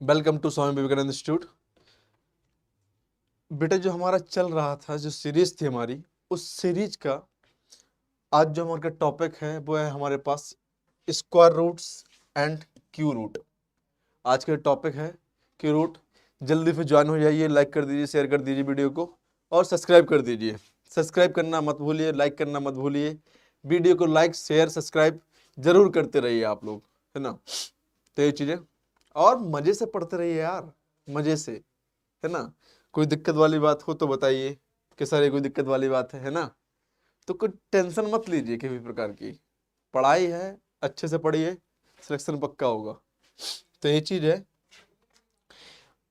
Welcome to Swami Vivekananda institute. बेटा, जो हमारा चल रहा था, जो सीरीज थी हमारी, उस सीरीज का आज जो हमारा टॉपिक है वो है हमारे पास square roots and cube root. आज का टॉपिक है क्यू रूट। जल्दी से ज्वाइन हो जाइए, लाइक कर दीजिए, शेयर कर दीजिए वीडियो को और सब्सक्राइब कर दीजिए। सब्सक्राइब करना मत भूलिए, लाइक करना मत भूलिए। वीडियो को लाइक शेयर सब्सक्राइब जरूर करते रहिए आप लोग, है ना। तो ये चीज़ें और मज़े से पढ़ते रहिए यार, मज़े से, है ना। कोई दिक्कत वाली बात हो तो बताइए कि सर ये कोई दिक्कत वाली बात है ना। तो कोई टेंशन मत लीजिए किसी प्रकार की, पढ़ाई है, अच्छे से पढ़िए, सिलेक्शन पक्का होगा। तो ये चीज़ है।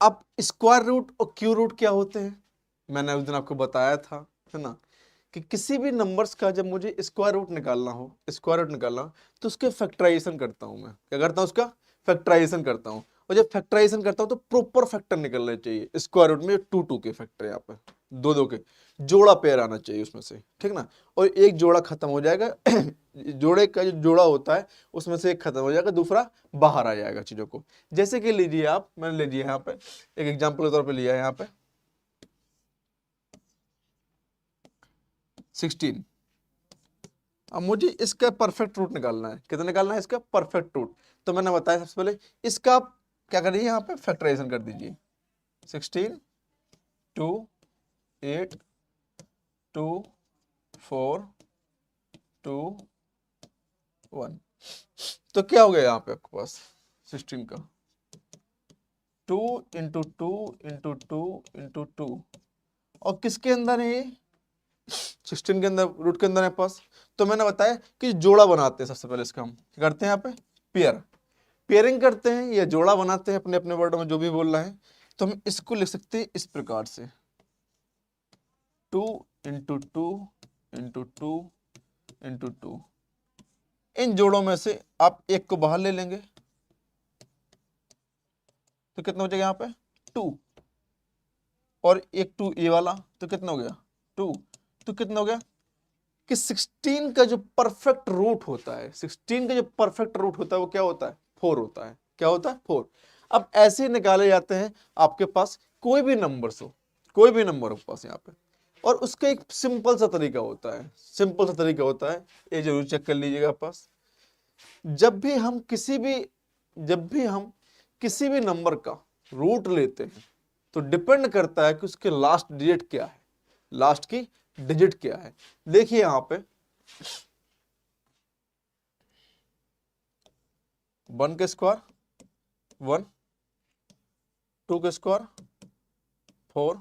अब स्क्वायर रूट और क्यू रूट क्या होते हैं, मैंने उस दिन आपको बताया था, है ना, कि किसी भी नंबर्स का जब मुझे स्क्वायर रूट निकालना हो, तो उसके फैक्टराइजेशन करता हूं। मैं क्या करता हूं? उसका फैक्टराइजेशन करता हूं। और जब फैक्टराइजेशन करता हूं तो प्रॉपर फैक्टर निकलने चाहिए। स्क्वायर रूट में टू टू के फैक्टर, यहाँ पे दो दो के जोड़ा पेयर आना चाहिए उसमें से, ठीक ना। और एक जोड़ा खत्म हो जाएगा जोड़े का जो जोड़ा होता है उसमें से एक खत्म हो जाएगा, दूसरा बाहर आ जाएगा चीजों को। जैसे कि लीजिए आप, मैंने लीजिए यहाँ पे एक एग्जाम्पल के तौर पे लिया है, यहाँ पे 16। अब मुझे इसका परफेक्ट रूट निकालना है। कितना निकालना है इसका परफेक्ट रूट? तो मैंने बताया सबसे पहले इसका आप क्या करिए, यहाँ पे फैक्टराइजेशन कर दीजिए। 16 2 8 2 4 2 1। तो क्या हो गया यहाँ पे आपके पास 16 का 2 इंटू 2 इंटू 2 इंटू 2। और किसके अंदर है ये? 16 के अंदर, रूट के अंदर है पास। तो मैंने बताया कि जोड़ा बनाते हैं। सबसे पहले इसका हम क्या करते हैं, यहाँ पे पेयर पेयरिंग करते हैं या जोड़ा बनाते हैं, अपने अपने वर्ड में जो भी बोल रहे हैं। तो हम इसको लिख सकते हैं इस प्रकार से 2 इंटू 2 इंटू 2 इंटू 2। इन जोड़ों में से आप एक को बाहर ले लेंगे तो कितना हो जाएगा यहाँ पे 2, और एक 2 ये वाला, तो कितना हो गया 2। तो कितना हो गया कि 16 का जो परफेक्ट रूट होता है, 16 का जो परफेक्ट रूट होता है वो क्या होता है 4 होता है। क्या होता है 4। अब ऐसे निकाले जाते हैं आपके पास कोई भी नंबर हो, कोई भी नंबर हो पास यहाँ पे। और उसका एक सिंपल सा तरीका होता है, सिंपल सा तरीका होता है, ये जरूर चेक कर लीजिएगा पास। जब भी हम किसी भी नंबर का रूट लेते हैं तो डिपेंड करता है कि उसके लास्ट डिजिट क्या है, लास्ट की डिजिट क्या है। देखिए यहां पे 1 के स्क्वायर 1, 2 के स्क्वायर 4,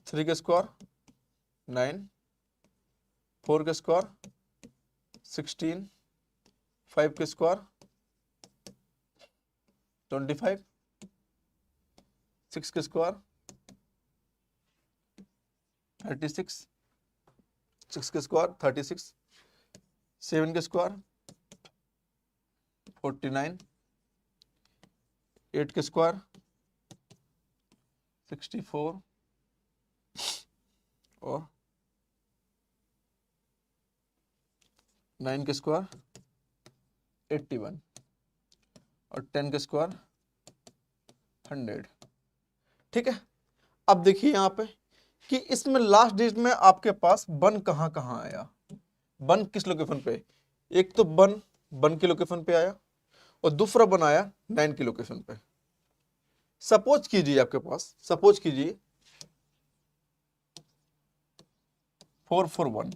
3 के स्क्वायर 9, 4 के स्क्वायर 16, 5 के स्क्वायर 25, 6 के स्क्वायर 36, 6 के स्क्वायर 36, 7 के स्क्वायर 49, 8 के स्क्वायर 64 और 9 के स्क्वायर 81 और 10 के स्क्वायर 100। ठीक है। अब देखिए यहाँ पे कि इसमें लास्ट डिजिट में आपके पास 1 कहाँ कहाँ आया, 1 किस लोकेशन पे? एक तो 1 की लोकेशन पे आया और दूसरा 1 आया 9 की लोकेशन पे। सपोज कीजिए आपके पास, सपोज कीजिए 441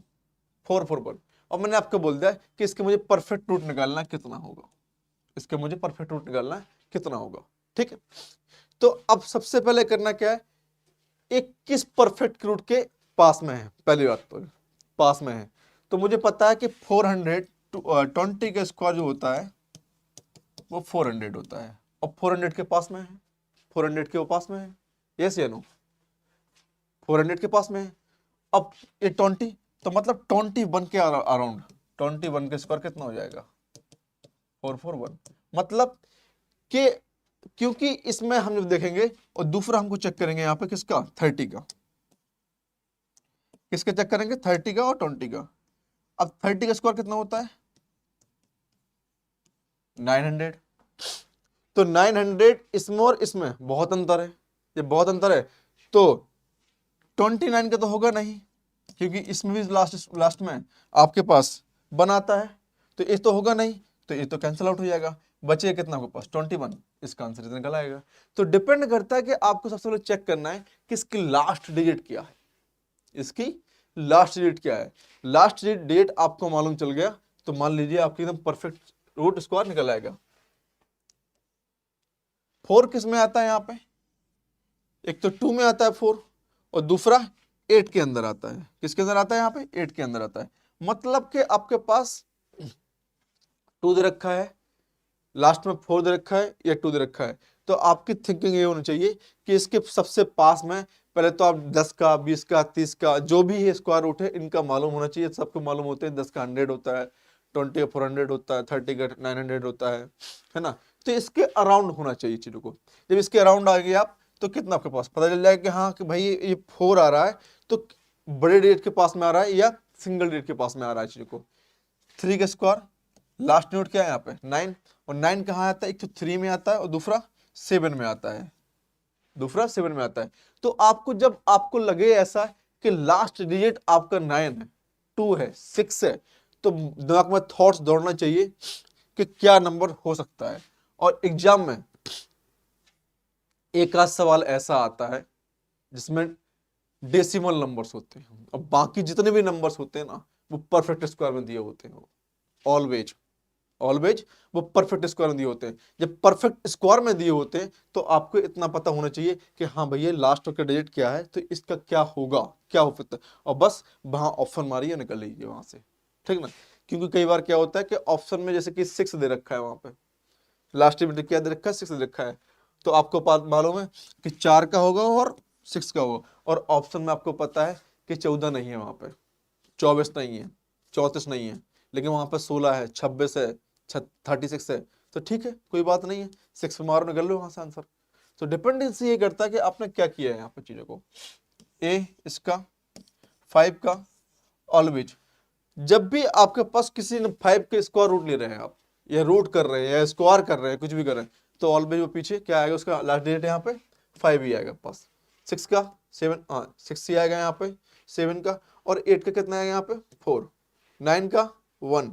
441, और मैंने आपको बोल दिया कि इसके मुझे परफेक्ट रूट निकालना कितना होगा, इसके मुझे परफेक्ट रूट निकालना कितना होगा। ठीक है। तो अब सबसे पहले करना क्या है, एक किस परफेक्ट रूट के पास में है, पहली बात तो पास में है। तो मुझे पता है कि 420 का स्क्वायर जो होता है वो 400 होता है, और 400 के पास में है, 400 के पास में है, यस या नो, 400 के पास में है। अब ये 20, तो मतलब 21 के अराउंड 21 के स्क्वायर कितना हो जाएगा 441। मतलब कि क्योंकि इसमें हम जब देखेंगे, और दूसरा हमको चेक करेंगे यहाँ पे किसका 30 का, किसके चेक करेंगे 30 का और 20 का। अब 30 का स्क्वायर कितना होता है 900, तो 900 इसमें और इसमें बहुत अंतर है, ये बहुत अंतर है, तो 29 का तो होगा नहीं, क्योंकि इसमें भी लास्ट में आपके पास 1 आता है, तो ये तो होगा नहीं, तो ये तो कैंसिल आउट हो जाएगा, बचे कितना आपके पास 21, इसका आंसर इतना निकल आएगा। तो डिपेंड करता है कि आपको सबसे पहले चेक करना है कि इसकी लास्ट डिजिट क्या है, इसकी लास्ट डिजिट क्या है। लास्ट डिजिट आपको मालूम चल गया तो मान लीजिए आपकी एकदम परफेक्ट रूट स्क्वायर निकल आएगा। 4 किस में आता है यहाँ पे, एक तो 2 में आता है 4 और दूसरा 8 के अंदर आता है। किसके अंदर आता है, यहाँ पे 8 के अंदर आता है। मतलब कि आपके पास 2 दे रखा है, लास्ट में 4 दे रखा है या 2 दे रखा है, तो आपकी थिंकिंग ये होनी चाहिए कि इसके सबसे पास में पहले तो आप 10 का 20 का 30 का जो भी है स्क्वायर रूट है इनका मालूम होना चाहिए। सबको मालूम होते हैं 10 का 100 होता है, 20 का 400 होता है, 30 का 900 होता है ना। तो इसके अराउंड होना चाहिए चीजों को। जब इसके अराउंड आ गए आप तो कितना आपके पास पता चल जाएगा कि हाँ कि भाई ये 4 आ रहा है तो बड़े डेट के पास में आ रहा है या सिंगल डेट के पास में आ रहा है चीजों को। 3 का स्क्वायर लास्ट नोट क्या है यहाँ पे 9, और 9 कहाँ आता है, एक तो 3 में आता है और दूसरा 7 में आता है, दूसरा 7 में आता है। तो आपको जब आपको लगे ऐसा कि लास्ट डिजिट आपका 9 है, 2 है, 6 है, तो दिमाग में थॉट्स दौड़ना चाहिए कि क्या नंबर हो सकता है। और एग्जाम में एक आध सवाल ऐसा आता है जिसमें डेसिमल नंबर्स होते हैं और बाकी जितने भी नंबर्स होते हैं ना वो परफेक्ट स्क्वायर में दिए होते हैं। ऑलवेज ऑलवेज वो परफेक्ट स्क्वायर में दिए होते हैं। जब परफेक्ट स्क्वायर में दिए होते हैं तो आपको इतना पता होना चाहिए कि हाँ भैया लास्ट का डिजिट क्या है तो इसका क्या होगा, क्या हो सकता है, और बस वहां ऑप्शन मारिए निकल लीजिए वहां से, ठीक ना। क्योंकि कई बार क्या होता है कि ऑप्शन में जैसे कि 6 दे रखा है, वहां पे लास्ट डिजिट क्या दे रखा है, 6 दे रखा है, तो आपको मालूम है कि 4 का होगा और 6 का होगा, और ऑप्शन में आपको पता है कि 14 नहीं है, वहां पे 24 नहीं है, 34 नहीं है, लेकिन वहां पर 16 है, 26 है, 36 है, तो ठीक है कोई बात नहीं है, 6 मारो निकल लो वहां से आंसर। तो डिपेंडेंसी ये करता है कि आपने क्या किया है यहाँ पर चीजों को। ए इसका 5 का ऑलवेज जब भी आपके पास किसी ने 5 के स्क्वायर रूट ले रहे हैं आप, या रूट कर रहे हैं या स्क्वायर कर रहे हैं, कुछ भी कर रहे हैं, तो ऑलवेज वो पीछे क्या आएगा, उसका लास्ट डिजिट यहाँ पे 5 ही आएगा पास। 6 का 7, हाँ 6 ही आएगा यहाँ पे 7 का, और 8 का कितना आएगा यहाँ पे 4, 9 का 1,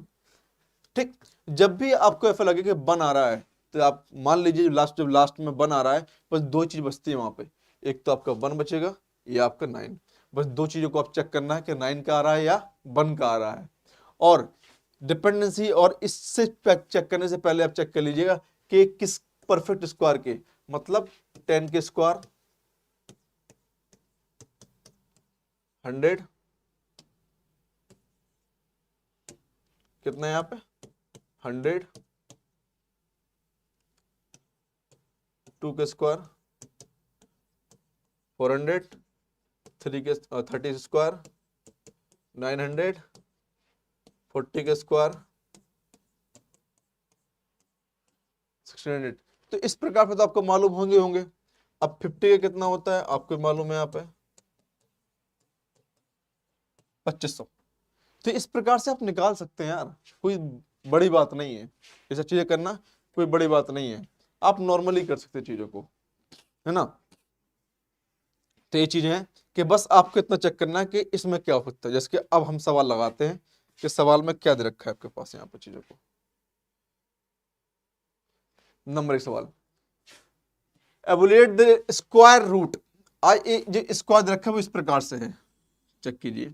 ठीक। जब भी आपको ऐसा लगे कि 1 आ रहा है तो आप मान लीजिए जब लास्ट में 1 आ रहा है, बस 2 चीज बचती है वहां पे, एक तो आपका 1 बचेगा या आपका 9, बस 2 चीजों को आप चेक करना है कि 9 का आ रहा है या 1 का आ रहा है। और डिपेंडेंसी और इससे चेक करने से पहले आप चेक कर लीजिएगा कि किस परफेक्ट स्क्वायर के, मतलब 10 के स्क्वायर 100 कितना है यहाँ पे 100, 2 के स्क्वायर 400, 3 के 30 स्क्वायर 900, 40 के स्क्वायर 1600। तो इस प्रकार से तो आपको मालूम होंगे। अब 50 का कितना होता है आपको मालूम है यहाँ पे 2500। तो इस प्रकार से आप निकाल सकते हैं यार, कोई बड़ी बात नहीं है, ये सब चीजें करना कोई बड़ी बात नहीं है, आप नॉर्मली कर सकते हैं चीजों को, है ना। तो ये चीजें हैं कि बस आपको इतना चेक करना है कि इसमें क्या हो सकता है। जैसे कि अब हम सवाल लगाते हैं कि सवाल में क्या दे रखा है आपके पास यहाँ पर चीजों को। नंबर 1 सवाल, एवोल्यूट द स्क्वायर रूट, जो स्क्वायर दे रखा है वो इस प्रकार से है, चेक कीजिए,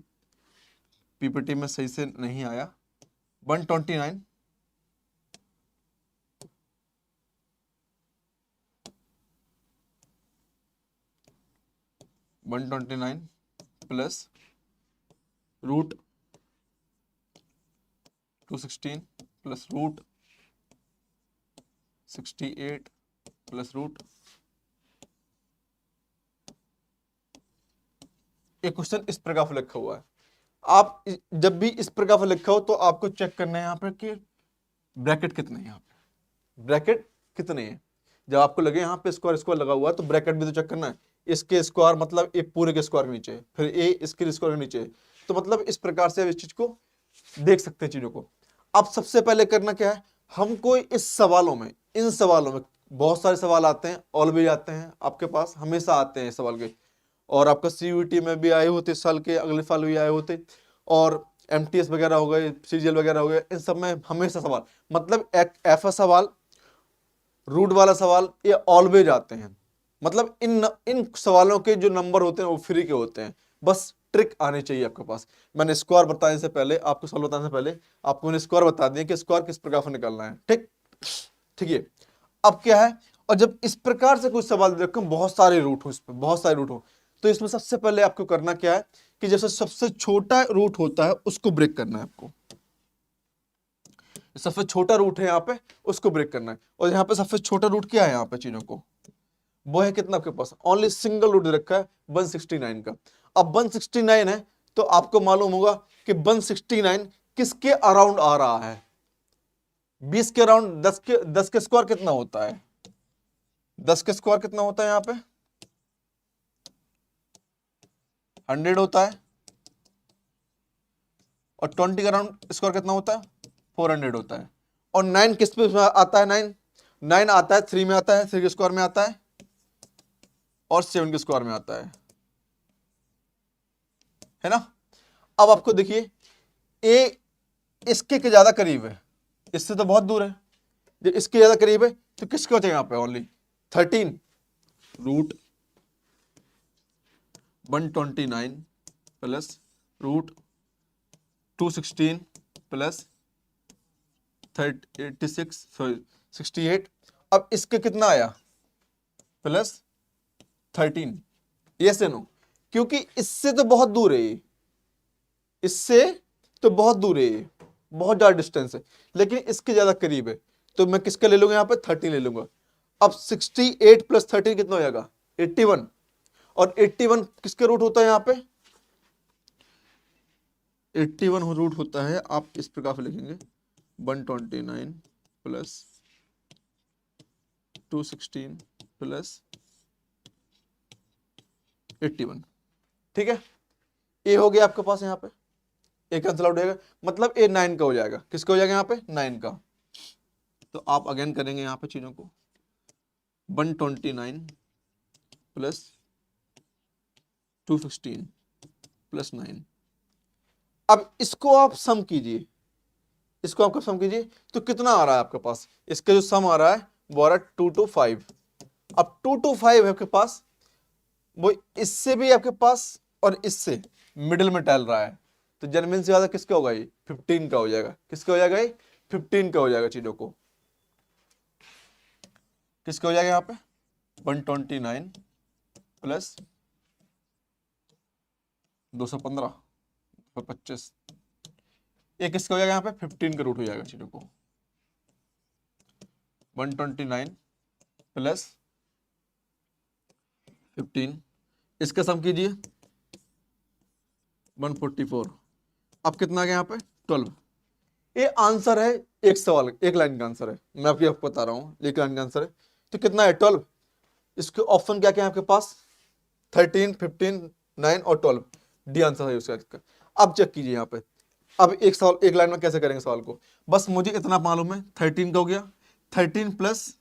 पीपीटी में सही से नहीं आया। 129 plus root 216 plus root 68 plus root. एक क्वेश्चन इस प्रकार से लिखा हुआ है, आप जब भी इस प्रकार से लिखा हो तो आपको चेक करना है यहाँ पे कि ब्रैकेट कितने हैं, यहाँ पे ब्रैकेट कितने हैं। जब आपको लगे यहाँ पे स्क्वायर स्क्वायर लगा हुआ है तो ब्रैकेट भी तो चेक करना है, इसके स्क्वायर मतलब ए पूरे के स्क्वायर के नीचे, फिर ए इसके स्क्वायर के नीचे, तो मतलब इस प्रकार से आप इस चीज को देख सकते हैं चीजों को। अब सबसे पहले करना क्या है, हमको इस सवालों में, इन सवालों में बहुत सारे सवाल आते हैं, ऑलवेज आते हैं आपके पास, हमेशा आते हैं सवाल के। और आपका सीयूईटी में भी आए होते इस साल के, अगले साल भी आए होते, और एमटीएस वगैरह हो गए, सीजीएल वगैरह हो गए, इन सब में हमेशा सवाल, मतलब एक ऐसा सवाल, रूट वाला सवाल, ये ऑलवेज आते हैं। मतलब इन सवालों के जो नंबर होते हैं वो फ्री के होते हैं, बस ट्रिक आनी चाहिए आपके पास। मैंने स्क्वायर बताने से पहले, आपको सवाल बताने से पहले आपको मैंने स्क्वायर बता दिया कि स्क्वायर किस प्रकार से निकालना है। ठीक है। अब क्या है, और जब इस प्रकार से कुछ सवाल देखो, बहुत सारे रूट हो, इस पर बहुत सारे रूट हो, तो इसमें सबसे पहले आपको करना क्या है कि जैसे सबसे छोटा रूट होता है उसको ब्रेक करना है आपको। सबसे छोटा रूट है यहाँ पे, उसको ब्रेक करना है। और यहाँ पे सबसे छोटा रूट क्या है यहाँ पे चीजों को, वो है कितना आपके पास, ओनली सिंगल रूट रखा है 169 का। अब 169 है तो आपको मालूम होगा कि 169 किसके अराउंड आ रहा है, 20 के अराउंड। 10 के स्क्वायर कितना होता है, 10 के स्क्वायर कितना होता है यहाँ पे, 100 होता है। और 20 का अराउंड स्क्वायर कितना होता है, 400 होता है। और 9 किस पे आता है, 9 आता है 3 में आता है, 3 के स्क्वायर में आता है, और 7 के स्क्वायर में आता है ना। अब आपको देखिए ए इसके ज्यादा करीब है, इससे तो बहुत दूर है। जब इसके ज्यादा करीब है तो किसके होते हैं यहाँ पे, only 13 root 129 plus root 216 plus 68। अब इसके कितना आया, प्लस 13। ये से नो, क्योंकि इससे तो बहुत दूर है ये, इससे तो बहुत दूर है ये, बहुत ज्यादा डिस्टेंस है, लेकिन इसके ज्यादा करीब है, तो मैं किसका ले लूंगा यहाँ पे, 13 ले लूंगा। अब 68 प्लस 13 कितना हो जाएगा, 81। और 81 किसके रूट होता है यहाँ पे, 81 रूट होता है, आप इस प्रकार से लिखेंगे 129 प्लस 216 प्लस 81। ठीक है, ए हो गया आपके पास यहाँ पे, ए कैंसिल आउट हो जाएगा, मतलब ए 9 का हो जाएगा। किसका हो जाएगा यहाँ पे, 9 का। तो आप अगेन करेंगे यहाँ पे चीजों को, 129 प्लस 216 प्लस 9। अब इसको आप सम कीजिए, इसको आपका सम कीजिए तो कितना आ रहा है आपके पास, इसका जो सम आ रहा है वो आ रहा है 225। अब 225 है आपके पास, वो इससे भी आपके पास और इससे मिडिल में टहल रहा है, तो जनमिन से ज्यादा किसका होगा, ये 15 का हो जाएगा। किसका हो जाएगा, ये 15 का हो जाएगा। चीजों को किसका हो जाएगा यहाँ पे, 129 प्लस 215 25। ये किसका हो जाएगा यहाँ पे, 15 का रूट हो जाएगा। चीजों को 129 प्लस 15, इसका सम कीजिए 144। अब कितना आ गया यहाँ पे, 12। ये आंसर है, एक सवाल, एक लाइन का आंसर है, मैं आपको बता रहा हूं, एक लाइन का आंसर है। तो कितना है, 12। इसके ऑप्शन क्या क्या है आपके पास, 13, 15, 9 और 12। डी आंसर है उसका। अब चेक कीजिए यहाँ पे, अब एक सवाल एक लाइन में कैसे करेंगे सवाल को, बस मुझे इतना मालूम है, 13 का हो गया, 13 प्लस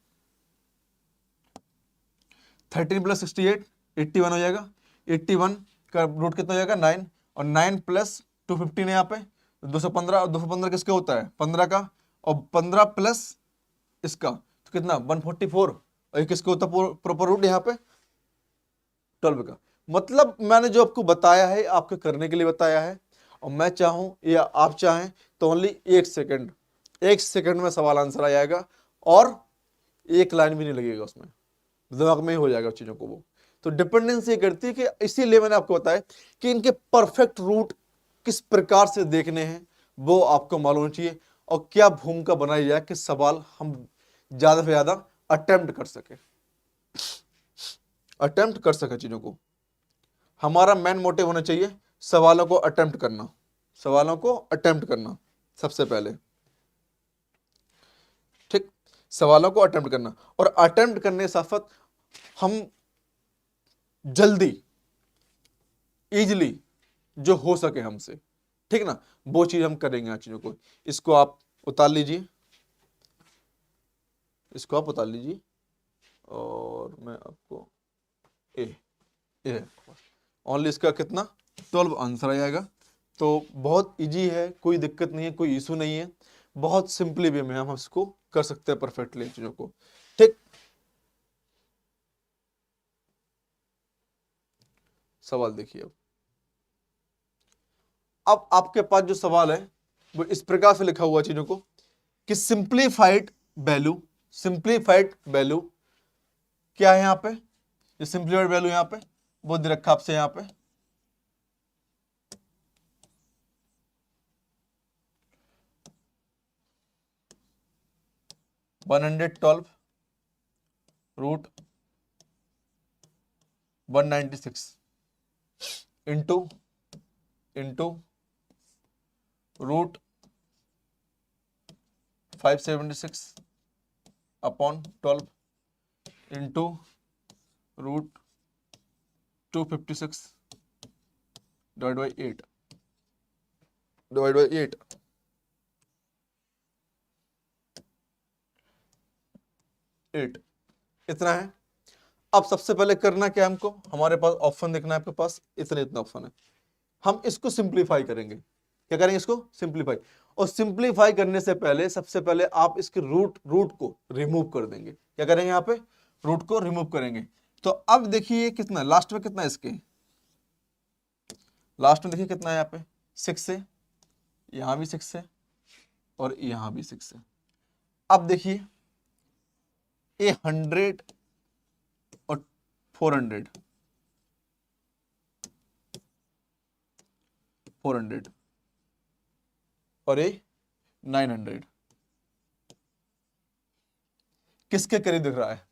68 81 हो जाएगा। 81 का रूट कितना हो जाएगा, 9, और 9 प्लस 215 है यहाँ पे 215, और 215 किसका होता है, 15 का, और 15 प्लस इसका तो कितना 144, और ये किसका होता है प्रॉपर रूट यहाँ पे, 12 का। मतलब मैंने जो आपको बताया है आपके करने के लिए बताया है, और मैं चाहूं या आप चाहें तो ओनली 1 सेकंड में सवाल आंसर आ जाएगा, और एक लाइन भी नहीं लगेगा उसमें, दिमाग में ही हो जाएगा चीजों को वो। तो डिपेंडेंस ये करती है कि, इसीलिए मैंने आपको बताया कि इनके परफेक्ट रूट किस प्रकार से देखने हैं वो आपको मालूम चाहिए, और क्या भूमिका बनाई जाए कि सवाल हम ज्यादा से ज्यादा अटेम्प्ट कर सके चीजों को। हमारा मेन मोटिव होना चाहिए सवालों को अटेम्प्ट करना सबसे पहले। ठीक, सवालों को अटेम्प्ट करना, और अटेम्प्ट करने के साथ साथ हम जल्दी इजीली जो हो सके हमसे, ठीक ना, वो चीज हम करेंगे। चीजों को, इसको आप उतार लीजिए, और मैं आपको ए ओनली इसका कितना 12 आंसर आ जाएगा। तो बहुत इजी है, कोई दिक्कत नहीं है, कोई इशू नहीं है, बहुत सिंपली वे में हम इसको कर सकते हैं परफेक्टली चीजों को। ठीक, सवाल देखिए। अब आपके पास जो सवाल है वो इस प्रकार से लिखा हुआ चीजों को कि सिंप्लीफाइड वैल्यू क्या है यहाँ पे, ये सिंप्लीफाइड वैल्यू यहाँ पे वो दे रखा आपसे यहाँ पे 112 root 196 into root 576 upon 12 into root 256 divide by 8 8 इतना है। अब सबसे पहले करना क्या है हमको, हमारे पास ऑप्शन देखना है, आपके पास इतना ऑप्शन है, हम इसको सिंप्लीफाई करेंगे। क्या करेंगे, इसको सिंप्लीफाई। और सिंप्लीफाई करने से पहले सबसे पहले आप इसके रूट को रिमूव कर देंगे। क्या करेंगे, यहाँ पे रूट को रिमूव करेंगे। तो अब देखिए कितना लास्ट में, कितना इसके लास्ट में देखिए कितना है, यहाँ पे 6 है, यहां भी 6 है और यहां भी 6 है। अब देखिए ये 100 और 400 और ये 900 किसके करीब दिख रहा है?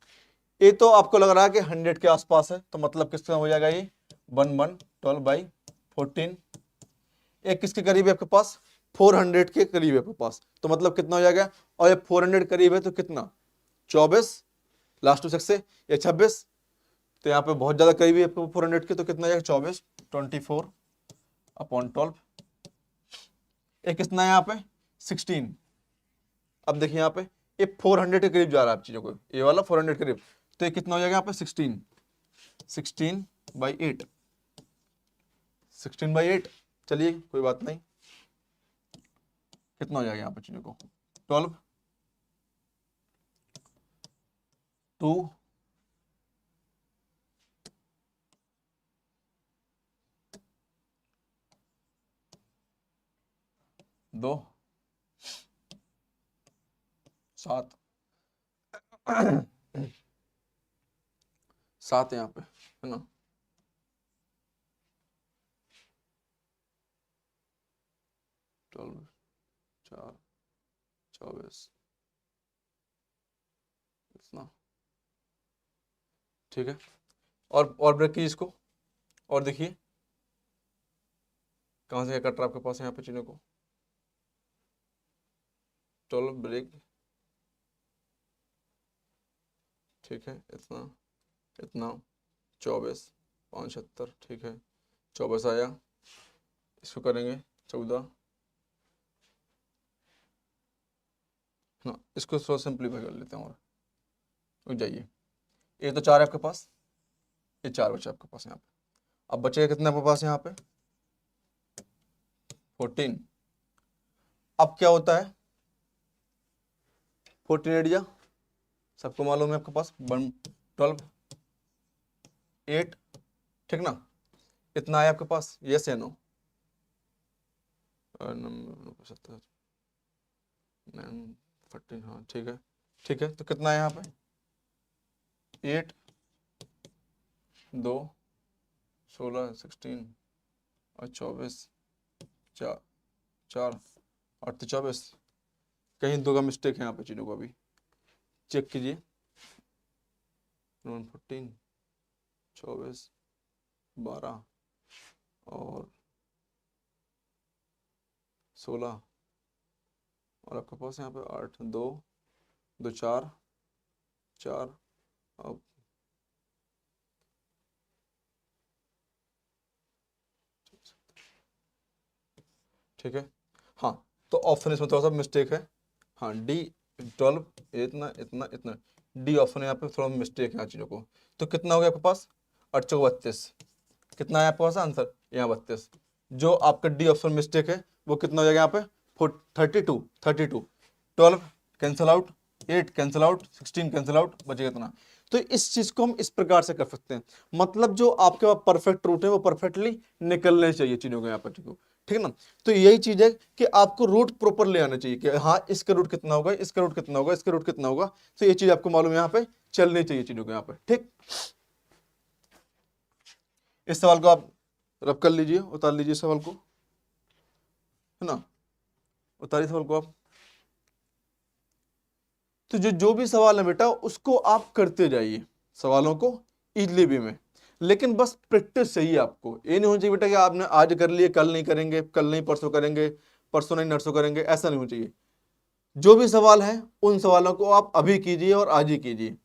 ये तो आपको लग रहा है कि 100 के आसपास है, तो मतलब किसका हो जाएगा ये 112/14। एक किसके करीब है आपके पास, 400 के करीब है आपके पास, तो मतलब कितना हो जाएगा, और ये 400 करीब है तो कितना 24 लास्ट टू 6 से ये 26, तो यहाँ पे बहुत ज्यादा करीब है 400 के, तो कितना जाएगा 24 24/12। ये कितना है यहाँ पे 16। अब देखिए यहाँ पे ये 400 के करीब जा रहा है आप चीजों को, ये वाला 400 के करीब, तो ये कितना हो जाएगा यहाँ पे 16/8 16/8। चलिए कोई बात नहीं, कितना हो जाएगा यहाँ पे चीजों को 12 2 2 7 7 यहाँ पे है ना, 12 4 24 इतना, ठीक है। और ब्रेक कीजिए इसको, और देखिए कहां से क्या कट रहा है आपके पास यहाँ पे चीजों को 12 ब्रेक, ठीक है, इतना 24 5 70, ठीक है 24 आया, इसको करेंगे 14 ना, इसको थोड़ा सिंप्लीफाई कर लेते हैं और रुक जाइए। ये तो 4 है आपके पास, ये 4 बचे आपके पास यहाँ पे, अब बचेगा कितना आपके पास यहाँ पे 14। अब क्या होता है 14 एडिया सबको मालूम है आपके पास 12 8, ठीक ना, इतना है आपके पास, यस या नो 70 14, हाँ ठीक है, ठीक है, तो कितना है यहाँ पे 8 2 16 16 और 24 4 4 और 24, कहीं दो का मिस्टेक है यहाँ पे चीजों को, अभी चेक कीजिए 14 24 12 और 16 और आपके पास यहाँ पे 8 2 2 4 4 और ठीक है। हाँ तो ऑप्शन इसमें थोड़ा सा मिस्टेक है, हाँ डी 12 इतना इतना इतना, डी ऑप्शन है यहाँ पे थोड़ा मिस्टेक है यहाँ चीजों को। तो कितना हो गया आपके पास 8 चौक 32, कितना है आपके पास आंसर यहाँ 32। जो आपका डी ऑप्शन मिस्टेक है वो कितना हो जाएगा यहाँ पे 32, 12 cancel out, 8 cancel out, 16 cancel out, बचेगा इतना। तो इस चीज को हम इस प्रकार से कर सकते हैं, मतलब जो आपके पास परफेक्ट रूट है वो परफेक्टली निकलने चाहिए चीजों को यहाँ पर, ठीक है ना। तो यही चीज है कि आपको रूट प्रॉपर ले आना चाहिए कि हाँ इसका रूट कितना होगा, इसका रूट कितना होगा, इसका रूट कितना होगा। तो ये चीज आपको मालूम यहाँ पे चलनी चाहिए चीजों को यहाँ पे, ठीक। इस सवाल को आप रब कर लीजिए, उतार लीजिए सवाल को, है ना, उतारिए सवाल को आप। तो जो भी सवाल है बेटा उसको आप करते जाइए सवालों को इजली वे में, लेकिन बस प्रैक्टिस चाहिए आपको। ये नहीं होना चाहिए बेटा कि आपने आज कर लिए कल नहीं करेंगे, कल नहीं परसों करेंगे, परसों नहीं नरसों करेंगे, ऐसा नहीं होना चाहिए। जो भी सवाल है उन सवालों को आप अभी कीजिए और आज ही कीजिए।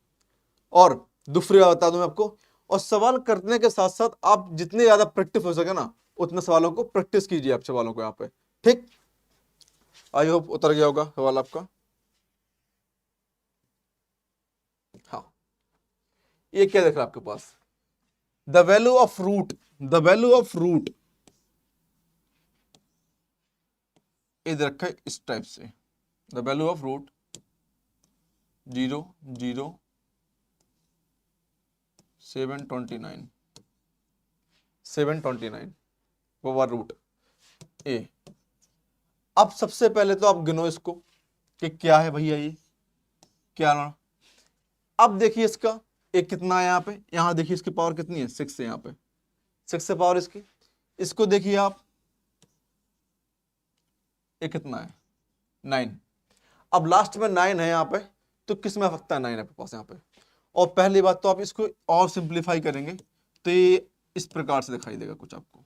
और दूसरी बात बता दूं मैं आपको, और सवाल करने के साथ साथ आप जितने ज्यादा प्रैक्टिस हो सके ना उतने सवालों को प्रैक्टिस कीजिए आप सवालों को यहाँ पे, ठीक। आई होप उतर गया होगा सवाल आपका। हाँ, ये क्या देख रहा है आपके पास, the value of root, the value of root इधर रखा है इस टाइप से, द वैल्यू ऑफ रूट 0 0 729 729 वो वाला रूट ए। अब सबसे पहले तो आप गिनो इसको कि क्या है भैया ये क्या ना। अब देखिए इसका एक कितना है यहाँ पे, यहाँ देखिए इसकी पावर कितनी है 6 है यहाँ पे, 6 से पावर इसकी। इसको देखिए आप ये कितना है 9। अब लास्ट में 9 है यहाँ पे, तो किस में सकता है 9 आपके पास यहाँ पे। और पहली बात तो आप इसको और सिंप्लीफाई करेंगे तो ये इस प्रकार से दिखाई देगा कुछ आपको,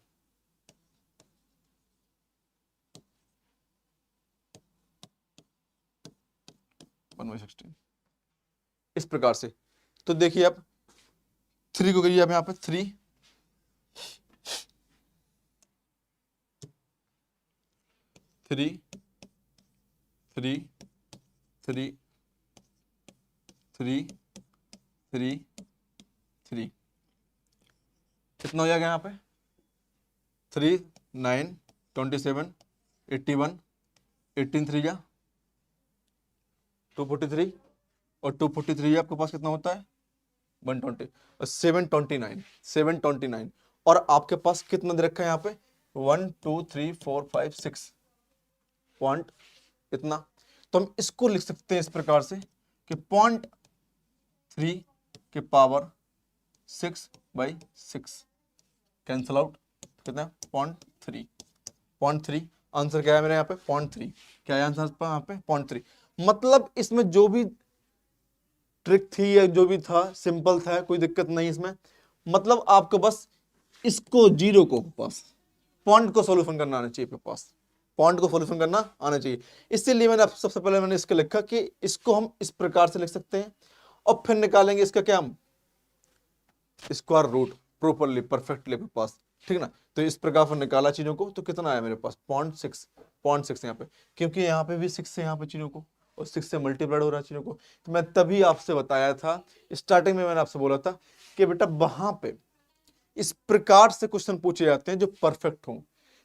इस प्रकार से। तो देखिए आप 3 को करिए आप यहाँ पे 3 3 3 3 3 3 3 कितना हो जाएगा यहाँ पे 3 9 27 81 18 3 जा 243 और 243 आपके पास कितना होता है 120 और 729 729। और आपके पास कितना दे रखा है यहाँ पे 1 2 3 4 5 6 पॉइंट इतना। तो हम इसको लिख सकते हैं इस प्रकार से कि 0.3 के पावर 6/6 कैंसल आउट कितना 0.3 0.3 आंसर क्या है मेरे यहाँ पे 0.3। क्या है आंसर यहाँ पे 0.3। मतलब इसमें जो भी ट्रिक थी या जो भी था सिंपल था, कोई दिक्कत नहीं इसमें। मतलब आपको बस इसको जीरो को पास पॉइंट को सॉल्यूशन करना आना चाहिए, पास पॉइंट को सॉल्यूशन करना आना चाहिए। इसीलिए मैंने सबसे पहले मैंने इसको लिखा कि इसको हम इस प्रकार से लिख सकते हैं और फिर निकालेंगे इसका क्या हम स्क्वायर रूट प्रॉपरली परफेक्टली आपके पास, ठीक ना। तो इस प्रकार से निकाला चीजों को तो कितना आया मेरे पास 0.6 यहाँ पे, क्योंकि यहाँ पे भी 6 है यहाँ पे चीजों को और 6 से मल्टीप्लाइड हो रहा है चीजों को। तो मैं तभी आपसे बताया था स्टार्टिंग में, मैंने आपसे बोला था कि बेटा वहां पे इस प्रकार से क्वेश्चन पूछे जाते हैं जो परफेक्ट हो।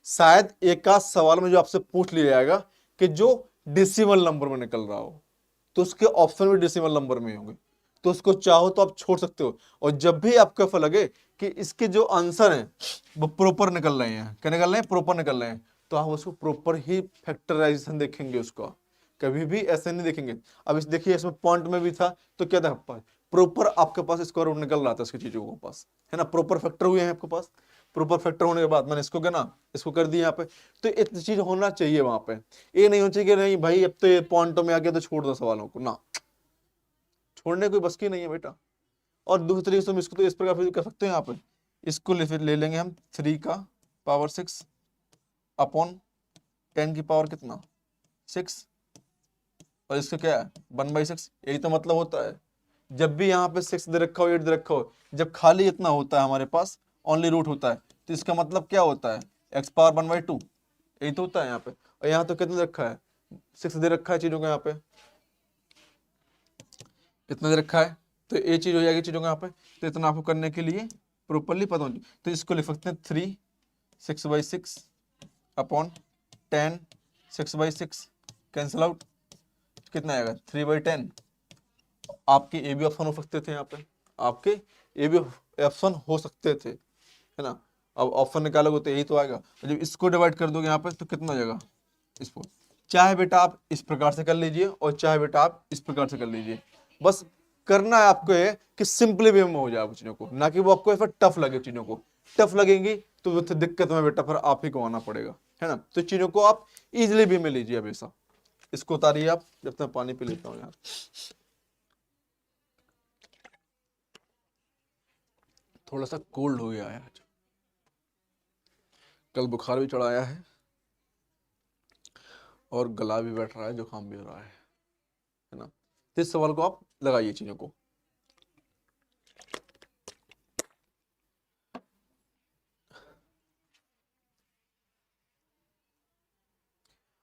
शायद एक आध सवाल में जो आपसे पूछ लिया जाएगा कि जो डेसिमल नंबर में निकल रहा हो, तो उसके ऑप्शन भी डेसिमल नंबर में होंगे, तो उसको चाहो तो आप छोड़ सकते हो। और जब भी आपको ऐसा लगे कि इसके जो आंसर हैं वो प्रॉपर निकल रहे हैं, क्या निकल रहे हैं प्रॉपर निकल रहे हैं, तो आप उसको प्रॉपर ही फैक्टराइजेशन देखेंगे, उसका कभी भी ऐसे नहीं देखेंगे। अब इस देखिए इसमें पॉइंट में भी था तो क्या था प्रॉपर आपके पास स्क्वायर रूट निकल रहा था इसकी चीजों के पास, है ना, प्रॉपर फैक्टर हुए हैं आपके पास। प्रॉपर फैक्टर होने के बाद मैंने इसको क्या ना इसको कर दिया यहाँ पे। तो इतनी चीज होना चाहिए वहां पे, ये नहीं होना चाहिए कि नहीं भाई अब तो ये पॉइंटों में आ गया तो छोड़ दो सवालों को, ना छोड़ने कोई बस की नहीं है बेटा। और दूसरी तरीके से हम इसको तो इस प्रकार फिर कर सकते हैं, यहाँ पे इसको ले लेंगे हम 3 का पावर 6 अपॉन 10 की पावर कितना 6 और इसका क्या है 1/6। यही तो मतलब होता है जब भी यहाँ पे 6 दे रखा हो 8 दे रखा हो, जब खाली इतना होता है हमारे पास ओनली रूट होता है, तो इसका मतलब क्या होता है x पावर 1/2, यही तो होता है यहाँ पे। और यहाँ तो कितना दे रखा है 6 दे रखा है चीजों को यहाँ पे। इतना दे रखा है, तो ये चीज हो जाएगी चीजों को यहाँ पे। तो इतना आपको करने के लिए प्रॉपरली पता होनी, तो इसको लिख सकते हैं 3 6/6 अपॉन 10 6/6 कैंसिल आउट, कितना आएगा 3/10। आपके ए भी ऑप्शन हो सकते थे यहाँ पे, आपके ए भी ऑप्शन हो सकते थे, है ना। अब ऑप्शन निकालोगे तो यही तो आएगा। जब इसको डिवाइड कर दोगे यहाँ पे तो कितना हो जाएगा इसको। चाहे बेटा आप इस प्रकार से कर लीजिए और चाहे बेटा आप इस प्रकार से कर लीजिए, बस करना है आपको ये कि सिंपली वे में हो जाए चीजों को, ना कि वो आपको फिर टफ लगे। चीजों को टफ लगेंगी तो दिक्कत में बेटा फिर आप ही को आना पड़ेगा, है ना। तो चीजों को आप इजिली वे में लीजिए हमेशा। इसको उतारिए आप, जब तक पानी पी लेता हूँ यार, थोड़ा सा कोल्ड हो गया है आज, कल बुखार भी चढ़ाया है और गला भी बैठ रहा है, जुकाम भी हो रहा है ना। तो इस सवाल को आप लगाइए चीजों को।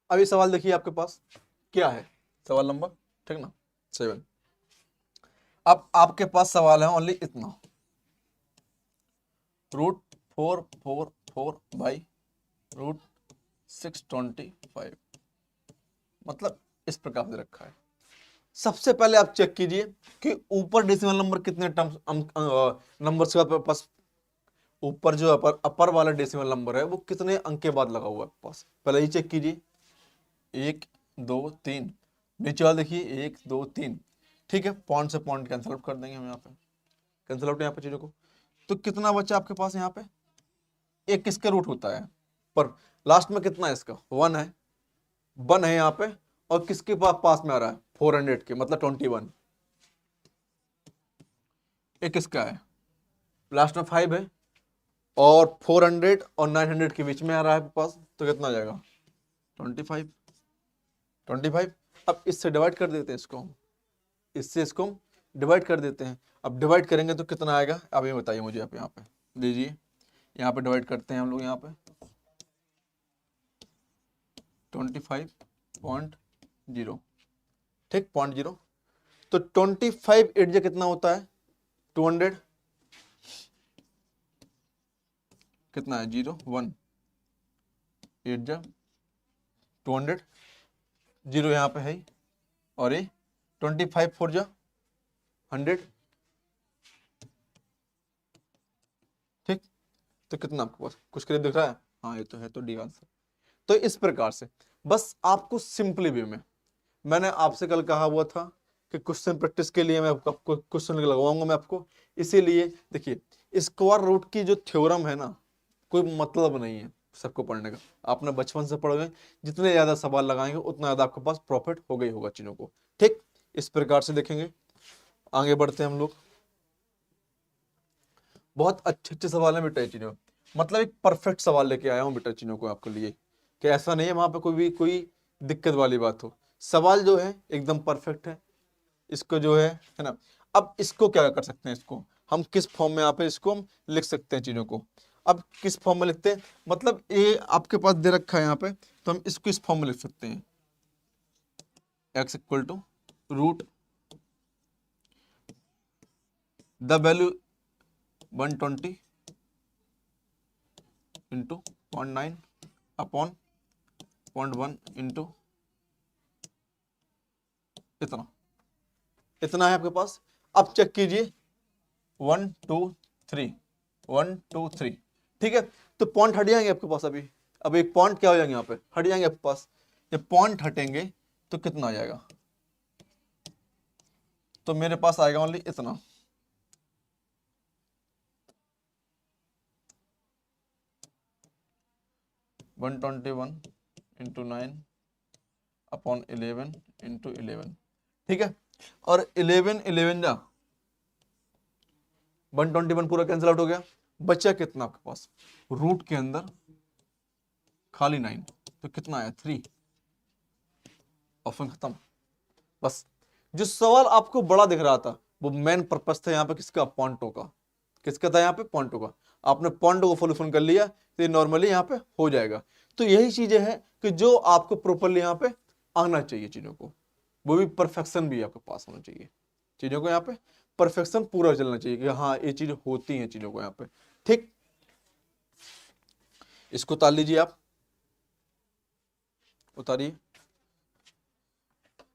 अब ये सवाल देखिए आपके पास क्या है, सवाल नंबर, ठीक ना, 7। अब आपके पास सवाल है ओनली इतना, √444/√625, मतलब इस प्रकार से रखा है। सबसे पहले आप चेक कीजिए कि ऊपर डेसिमल नंबर कितने टर्म्स नंबर्स का पास, ऊपर जो अपर वाला डेसिमल नंबर है वो कितने अंक के बाद लगा हुआ है पास, पहले ही चेक कीजिए। 1 2 3, नीचे वाला देखिए 1 2 3, ठीक है। पॉइंट से पॉइंट कैंसिल आउट कर देंगे हम यहाँ पे, कैंसिल आउट यहाँ पे चीजों को। तो कितना बचा आपके पास यहाँ पे, एक किसका रूट होता है पर लास्ट में कितना है इसका 1 है, 1 है यहाँ पे, और किसके पास में आ रहा है 400 के, मतलब 21। एक किसका है लास्ट में 5 है और 400 और 900 के बीच में आ रहा है पास, तो कितना आ जाएगा 25। अब इससे डिवाइड कर देते हैं इसको हम, इससे इसको डिवाइड कर देते हैं। अब डिवाइड करेंगे तो कितना आएगा, अब ये बताइए मुझे। आप यहाँ पे दीजिए, यहाँ पे डिवाइड करते हैं हम लोग, यहाँ पे 25.0, ठीक 0.0। तो 25 8 कितना होता है 200, कितना है 0 1 8 200, 0 यहाँ पे है, और ये 25 4 100, ठीक। तो कितना आपके पास कुछ करीब दिख रहा है, हाँ ये तो है, तो डी आंसर। तो इस प्रकार से बस आपको सिंपली वे में, मैंने आपसे कल कहा हुआ था कि क्वेश्चन प्रैक्टिस के लिए मैं आपको क्वेश्चन लगवाऊंगा मैं आपको, इसीलिए देखिए स्क्वायर रूट की जो थ्योरम है ना, कोई मतलब नहीं है सबको पढ़ने का, आपने बचपन से पढ़ोगे, जितने ज्यादा सवाल लगाएंगे उतना ज्यादा आपके पास प्रॉफिट हो गई होगा चीजों को, ठीक। इस प्रकार से देखेंगे, आगे बढ़ते हैं हम लोग। बहुत अच्छे अच्छे सवाल है बेटा चीनों, मतलब एक परफेक्ट सवाल लेके आया हूँ बेटा चीनों को आपके लिए, कि ऐसा नहीं है वहां पे कोई दिक्कत वाली बात हो। सवाल जो है एकदम परफेक्ट है, इसको जो है ना। अब इसको क्या कर सकते हैं, इसको हम किस फॉर्म में यहाँ पे इसको हम लिख सकते हैं चीजों को। अब किस फॉर्म में लिखते हैं, मतलब ये आपके पास दे रखा है यहाँ पे, तो हम इसको इस फॉर्म में लिख सकते हैं, x equal to root the value 120 into 0.9 upon 0.1 into इतना, इतना है आपके पास। अब चेक कीजिए 1 2 3 1 2 3, ठीक है। तो पॉइंट हट जाएंगे आपके पास, अभी एक पॉइंट क्या हो जाएंगे यहाँ पे हट जाएंगे आपके पास। जब पॉइंट हटेंगे तो कितना आ जाएगा, तो मेरे पास आएगा ओनली इतना, 121 इंटू 9 अपॉन 11 इंटू 11, ठीक है। और 11 11 जा 121 पूरा कैंसिल आउट हो गया, बचा कितना आपके पास, रूट के अंदर खाली 9, तो कितना आया 3, ऑप्शन खत्म। बस जो सवाल आपको बड़ा दिख रहा था वो मेन पर्पस था यहाँ पे किसका, पॉइंटो का, किसका था यहाँ पे पॉइंटो का। आपने पॉइंटो को फुल कर लिया तो ये नॉर्मली यहाँ पे हो जाएगा। तो यही चीजें हैं कि जो आपको प्रॉपरली यहाँ पे आना चाहिए चीजों को, वो भी परफेक्शन भी आपके पास होना चाहिए, चीजों को यहाँ पे परफेक्शन पूरा चलना चाहिए कि हाँ ये चीज होती हैं चीजों को यहाँ पे। ठीक, इसको उतार लीजिए आप, उतारिए,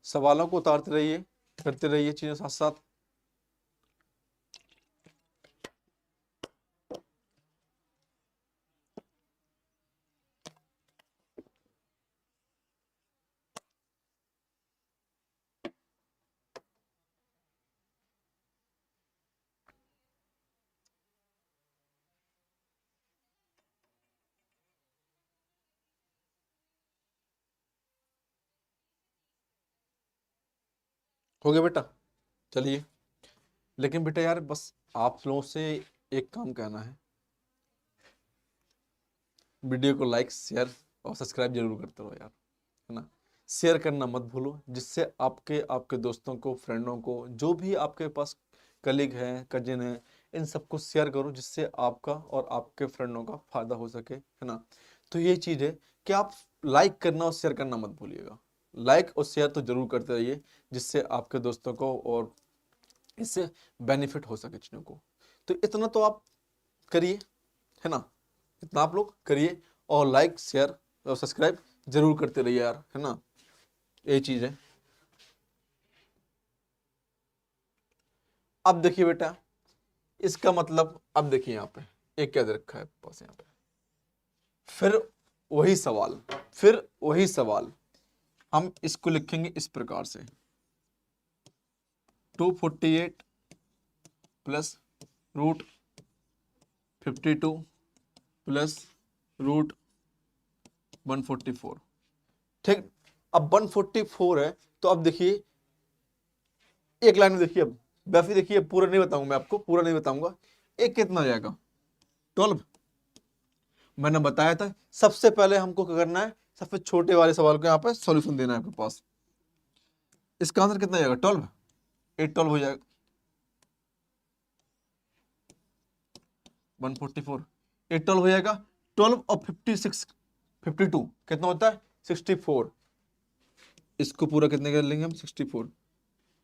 सवालों को उतारते रहिए, करते रहिए चीजें साथ साथ। हो गया बेटा, चलिए। लेकिन बेटा यार बस आप लोगों से एक काम कहना है, वीडियो को लाइक शेयर और सब्सक्राइब जरूर करते रहो यार, है ना। शेयर करना मत भूलो, जिससे आपके आपके दोस्तों को, फ्रेंडों को, जो भी आपके पास कलीग हैं, कजिन हैं, इन सबको शेयर करो, जिससे आपका और आपके फ्रेंडों का फायदा हो सके, है ना। तो ये चीज़ है कि आप लाइक करना और शेयर करना मत भूलिएगा। लाइक और शेयर तो जरूर करते रहिए, जिससे आपके दोस्तों को और इससे बेनिफिट हो सके चीज़ों को। तो इतना तो आप करिए, है ना, इतना आप लोग करिए, और लाइक शेयर और सब्सक्राइब जरूर करते रहिए यार, है ना, ये चीज है। अब देखिए बेटा, इसका मतलब अब देखिए यहाँ पे एक क्या दे रखा है पास यहाँ पे, फिर वही सवाल, फिर वही सवाल, हम इसको लिखेंगे इस प्रकार से, 248 प्लस रूट 52 प्लस रूट 144। ठीक, अब 144 है, तो अब देखिए एक लाइन में देखिए, अब वैसे देखिए पूरा नहीं बताऊंगा मैं आपको, पूरा नहीं बताऊंगा। एक कितना हो जाएगा 12, मैंने बताया था। सबसे पहले हमको क्या करना है, सबसे छोटे वाले सवाल को यहाँ पे सॉल्यूशन देना है आपके पास। इसका आंसर कितना जाएगा 12, 8 12 हो जाएगा 144, 8 12 हो जाएगा। 12 और 56 52 कितना होता है 64। इसको पूरा कितने कर लेंगे हम 64,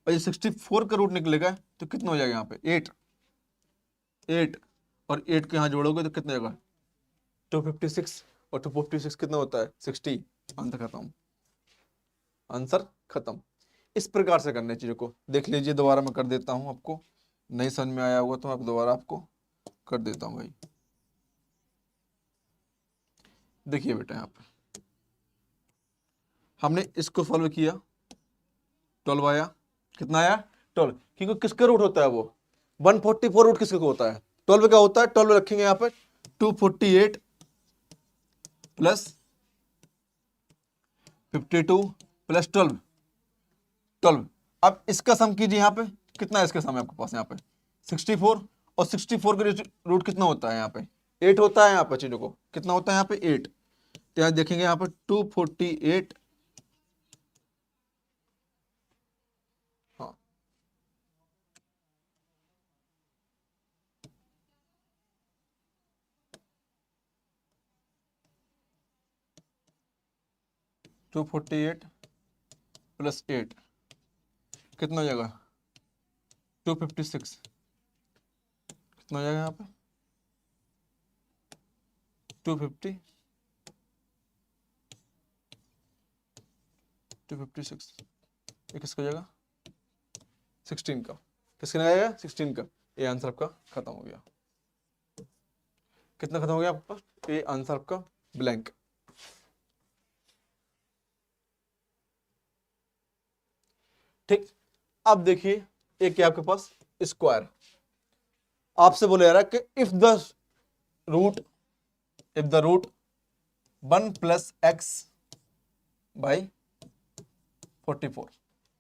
और ये 64 का रूट निकलेगा तो कितना हो जाएगा यहाँ पे 8 8, और 8 को यहाँ जोड़ोगे तो कितना होगा 256, और 256 कितना होता है 60। आंसर खत्म, आंसर खत्म। इस प्रकार से करने चीजों को देख लीजिए, दोबारा मैं कर देता हूं आपको, नहीं समझ में आया होगा तो मैं दोबारा आपको कर देता हूं भाई। देखिए बेटा यहाँ पे हमने इसको सॉल्व किया, 12 आया, कितना आया 12, क्योंकि किसका रूट होता है वो 144 रूट किसका होता है 12 का होता है। 12 रखेंगे यहाँ पे 248 प्लस 52 प्लस 12 12। अब इसका सम कीजिए, यहाँ पे कितना है इसका सम है आपके पास यहाँ पे 64, और 64 का रूट कितना होता है यहाँ पे 8 होता है। यहाँ पे चीजों को कितना होता है यहाँ पे 8, तो यहाँ देखेंगे यहाँ पे 248, हाँ 248 प्लस 8 कितना हो जाएगा 256, कितना हो जाएगा यहाँ पे 250 256, ये किसका हो जाएगा 16 का, किसका आएगा 16 का। ये आंसर आपका खत्म हो गया। कितना खत्म हो गया आपके पास, ये आंसर आपका ब्लैंक। ठीक, अब देखिए एक क्या आपके पास स्क्वायर, आपसे बोले जा रहा है कि if the root 1 plus x by 44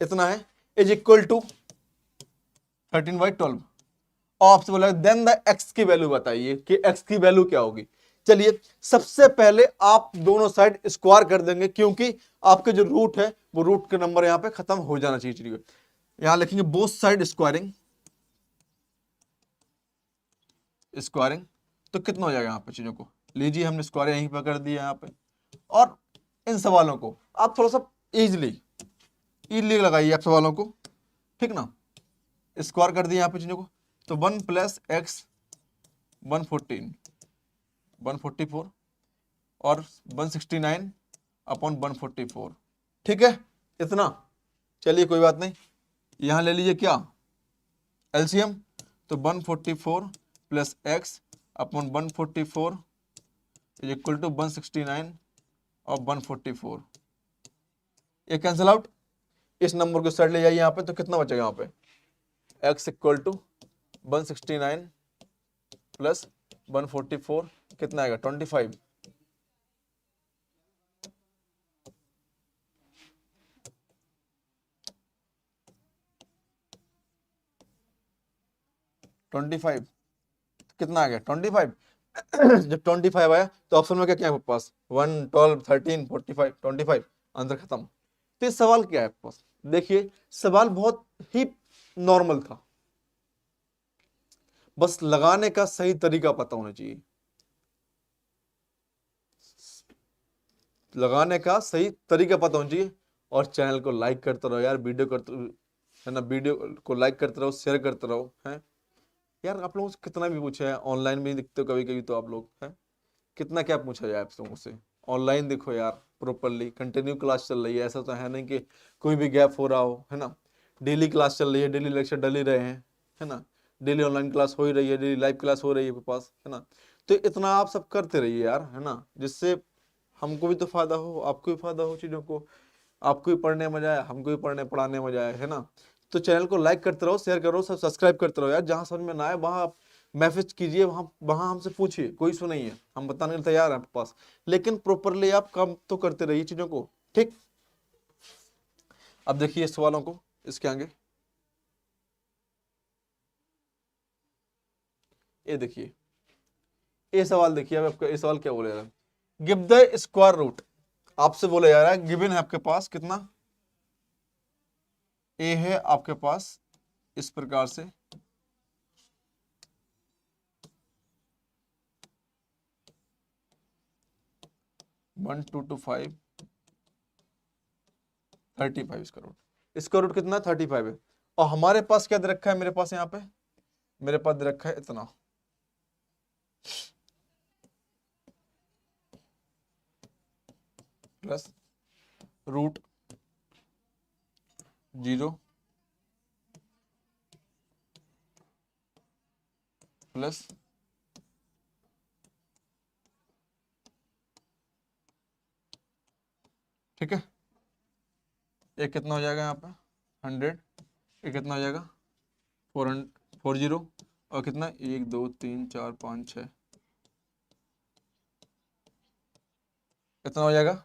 इतना है इज इक्वल टू 13/12, और आपसे बोला देन द एक्स की वैल्यू बताइए कि एक्स की वैल्यू क्या होगी। चलिए सबसे पहले आप दोनों साइड स्क्वायर कर देंगे, क्योंकि आपके जो रूट है वो रूट के नंबर यहां पे खत्म हो जाना चाहिए। यहां लिखेंगे बोथ साइड स्क्वायरिंग, स्क्वायरिंग तो कितना हो जाएगा यहाँ पे चीजों को लीजिए, हमने स्क्वायर यहीं पर कर दिया यहाँ पे। और इन सवालों को आप थोड़ा सा इजली लगाइए आप सवालों को, ठीक ना। स्क्वायर कर दिया यहाँ पे चीजों को, तो 1 प्लस एक्स 114 144 और 169 अपॉन 144, ठीक है इतना। चलिए कोई बात नहीं, यहां ले लीजिए क्या एलसीएम, तो 144 plus x upon 144 is equal to 169 और 144, ये कैंसिल आउट। इस नंबर को साइड ले जाइए यहाँ पे, तो कितना बचेगा यहाँ पे, x इक्वल टू 169 प्लस 144 कितना आएगा 25, कितना आ गया 25। जब 25 आया तो ऑप्शन में क्या क्या है आपके पास, 1 12 13 45 25, आंसर खत्म। तो इस सवाल क्या है आपके पास, देखिए सवाल बहुत ही नॉर्मल था, बस लगाने का सही तरीका पता होना चाहिए, लगाने का सही तरीका पता होना चाहिए। और चैनल को लाइक करते रहो यार, वीडियो करते है ना, वीडियो को लाइक करते रहो, शेयर करते रहो हैं यार। आप लोगों से कितना भी पूछा है, ऑनलाइन भी दिखते हो कभी कभी, तो आप लोग हैं कितना क्या पूछा जाए आप लोगों से, ऑनलाइन देखो यार, प्रॉपरली कंटिन्यू क्लास चल रही है, ऐसा तो है नहीं कि कोई भी गैप हो रहा हो, है ना। डेली क्लास चल रही है, डेली लेक्चर डल ही रहे हैं, है ना, डेली ऑनलाइन क्लास हो ही रही है, डेली लाइव क्लास हो रही है आपके पास, है ना। तो इतना आप सब करते रहिए यार, है ना, जिससे हमको भी तो फायदा हो, आपको भी फायदा हो, चीजों को आपको भी पढ़ने में मजा आए, हमको भी पढ़ने पढ़ाने में मजा आए, है ना। तो चैनल को लाइक करते रहो, शेयर करो, सब सब्सक्राइब करते रहो यार। जहां समझ में ना आए वहां आप मैसेज कीजिए, वहां वहां हमसे पूछिए, कोई इशू नहीं है, हम बताने के लिए तैयार हैं आपके पास। लेकिन प्रॉपरली आप काम तो करते रहिए चीजों को, ठीक। अब देखिए सवालों को इसके आगे, ये देखिए ये सवाल देखिए। अब आपका ये सवाल क्या बोले रहा है, गिव द स्क्वायर रूट, आपसे बोला जा रहा है, गिवन है आपके पास कितना, ए है आपके पास इस प्रकार से 1 2 2 5 35, इसका रूट कितना 35 है। और हमारे पास क्या दे रखा है, मेरे पास यहाँ पे, मेरे पास दे रखा है इतना, प्लस रूट 0 प्लस ठीक है। ये कितना हो जाएगा यहाँ पे 100, ये कितना हो जाएगा 40 और कितना 1 2 3 4 5 6, कितना हो जाएगा।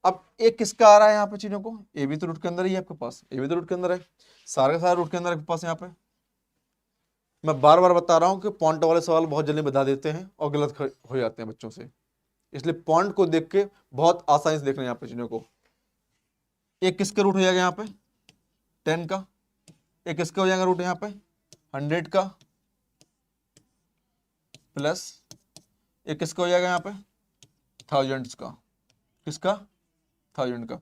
अब एक किसका आ रहा है यहाँ पे चीजों को, ए भी तो रूट के अंदर ही है आपके पास, ए भी तो रूट के अंदर है, सारे का सारा रूट के अंदर आपके पास। यहाँ पे मैं बार बार बता रहा हूँ कि पॉइंट वाले सवाल बहुत जल्दी बता देते हैं और गलत हो जाते हैं बच्चों से, इसलिए पॉइंट को देख के बहुत आसानी से देखना है यहाँ पे चीजों को। एक किसका रूट हो जाएगा यहाँ पे 10 का, एक किसका हो जाएगा रूट यहाँ पे 100 का, प्लस एक किसका हो जाएगा यहाँ पे 1000 का, किसका 1000 का।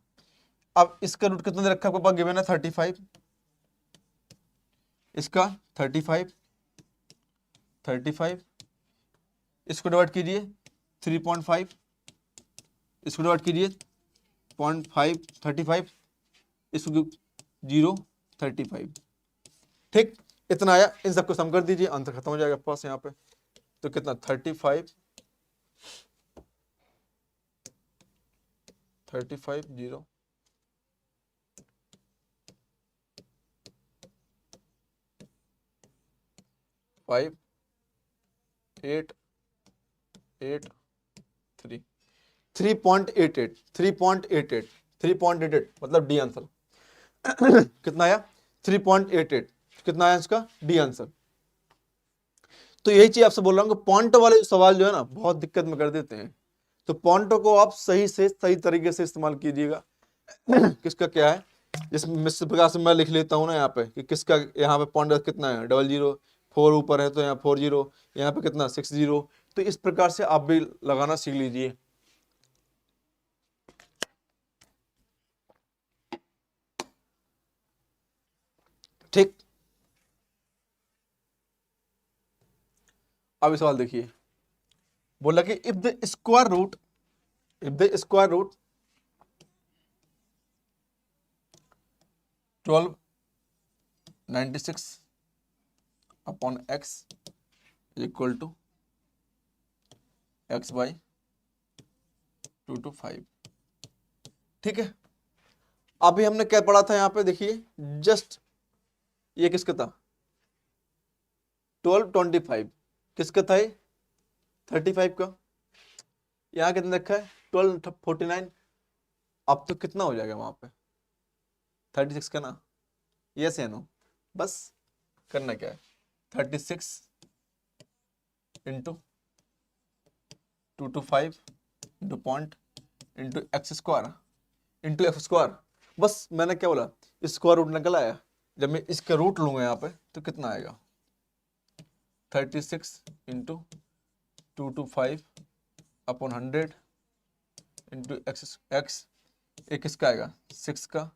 अब इसका रूट कितना दे रखा है आपके पास, गिवन है 35, इसका 35 इसको डिवाइड कीजिए 3.5, इसको डिवाइड कीजिए 0.5 35, इसको 0 35, ठीक इतना आया। इन सबको सम कर दीजिए, आंसर खत्म हो जाएगा पास यहाँ पे। तो कितना 35 0 5 8 8 3 3.88 मतलब डी आंसर। कितना आया 3.88, कितना आया इसका डी आंसर। तो यही चीज आपसे बोल रहा हूँ कि पॉइंट वाले सवाल जो है ना बहुत दिक्कत में कर देते हैं, तो पॉइंटों को आप सही से सही तरीके से इस्तेमाल कीजिएगा। किसका क्या है, जिसमें इस प्रकार से मैं लिख लेता हूँ ना यहाँ पे कि किसका, यहाँ पे पॉइंट कितना है 00, 4 ऊपर है तो यहाँ 40, यहाँ पे कितना 60, तो इस प्रकार से आप भी लगाना सीख लीजिए, ठीक। अब ये सवाल देखिए, बोला कि if the square root 1296 upon x equal to x by 2 to 5, ठीक है। अभी हमने क्या पढ़ा था यहाँ पे, देखिए जस्ट ये किसका था, 1225, किसका था ये, 35 का। यहाँ कितना रखा है, 1249। अब तो कितना हो जाएगा वहां पे, 36 का ना, यस या नो, बस करना क्या है, 36 into 2 to 5 into point into x square, बस मैंने क्या बोला, स्क्वायर रूट निकल आया। जब मैं इसका रूट लूंगा यहाँ पे तो कितना आएगा, 36 into 2 to 5 upon 100 into x, एक किसका आएगा 6 का,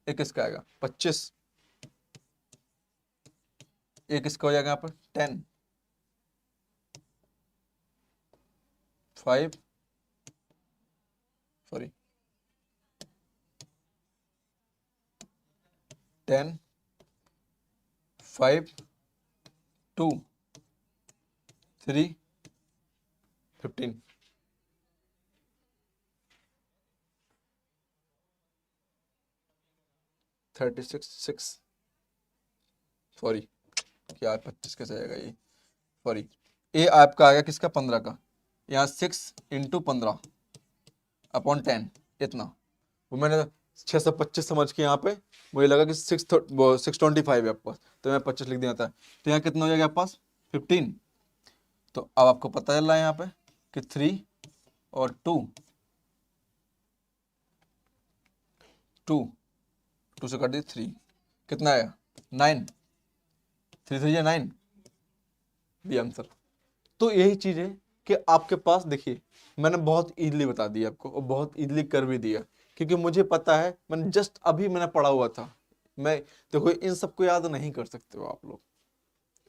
एक किसका आएगा 25, एक किसका हो जाएगा यहाँ पर 10, 5 सॉरी 10 5 2 3 15, थर्टी सिक्स सॉरी क्या 25 कैसे आएगा ये, सॉरी ये आपका आएगा किसका 15 का, यहाँ 6 इंटू 15 अपॉन 10, इतना वो मैंने 625 समझ के यहाँ पे मुझे लगा कि 625 है आपके पास, तो मैं 25 लिख दिया था। तो यहाँ कितना हो जाएगा आपके पास 15। तो अब आपको पता चल रहा है यहाँ पे कि 3 और 2 से कर दी 3, कितना आया 9, 3 3 9, बी आंसर। तो यही चीज है कि आपके पास देखिए मैंने बहुत इजीली बता दिया आपको और बहुत इजीली कर भी दिया, क्योंकि मुझे पता है, मैंने जस्ट अभी मैंने पढ़ा हुआ था। मैं देखो इन सबको याद नहीं कर सकते हो आप लोग,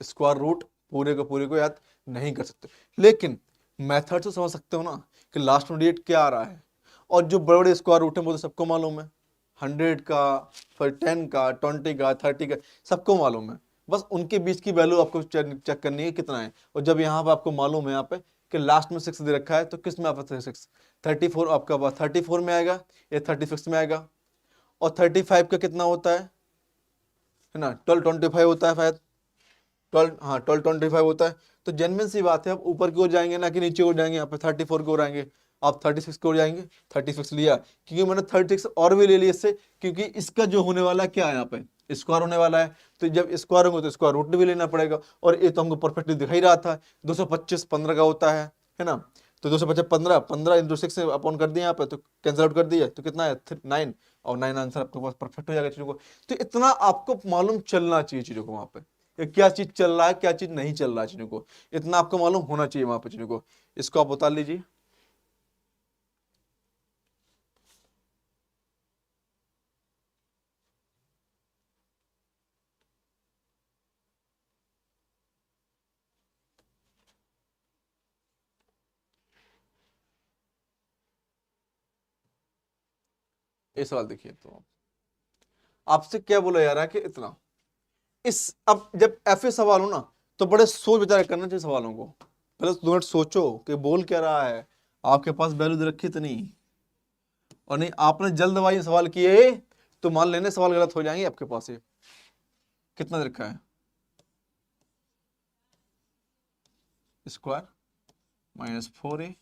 स्क्वायर रूट पूरे को याद नहीं कर सकते, लेकिन मेथड से समझ सकते हो ना कि लास्ट में डेट क्या आ रहा है। और जो बड़े बड़े स्क्वायर रूट है वो तो सबको मालूम है, 100 का, फिर 10 का, 20 का, 30 का, सबको मालूम है। बस उनके बीच की वैल्यू आपको चेक करनी है कितना है। और जब यहाँ पर आपको मालूम है यहाँ पे कि लास्ट में 6 दे रखा है, तो किस में आपका 6 34 आपका पास 34 में आएगा, ये 36 में आएगा। और 35 का कितना होता है ना, 1225 होता है शायद, 1225 होता है। तो जेन्युइन सी बात है, आप ऊपर की ओर जाएंगे ना कि नीचे ओर जाएंगे, यहाँ पे 34 की ओर आएंगे, आप 36 की ओर जाएंगे। 36 लिया क्योंकि मैंने 36 और भी ले लिया इससे, क्योंकि इसका जो होने वाला है क्या है, यहाँ पे स्क्वायर होने वाला है। तो जब स्क्वायर होगा तो स्क्वायर रूट भी लेना पड़ेगा, और ये तो हमको परफेक्टली दिखाई रहा था 225 15 का होता है ना। तो 225 15 इंटू 6 अपॉन कर दिया यहाँ पे, तो कैंसिल आउट कर दिया, तो कितना है 9, और 9 आंसर आपके पास परफेक्ट हो जाएगा चीजों को। तो इतना आपको मालूम चलना चाहिए चीजों को, वहां पे क्या चीज चल रहा है क्या चीज नहीं चल रहा है चीजों को, इतना आपको मालूम होना चाहिए वहां पे चीजों को। इसको आप बता लीजिए। ये सवाल देखिए, तो आपसे क्या बोला जा रहा है कि इतना इस, अब जब ऐसे सवाल हो ना तो बड़े सोच विचार करना चाहिए सवालों को। पहले 2 मिनट सोचो कि बोल क्या रहा है, आपके पास वैल्यू दे रखी इतनी, और नहीं आपने जल्दबाजी सवाल किए तो मान लेने सवाल गलत हो जाएंगे आपके पास। ये कितना दे रखा है, स्क्वायर -4a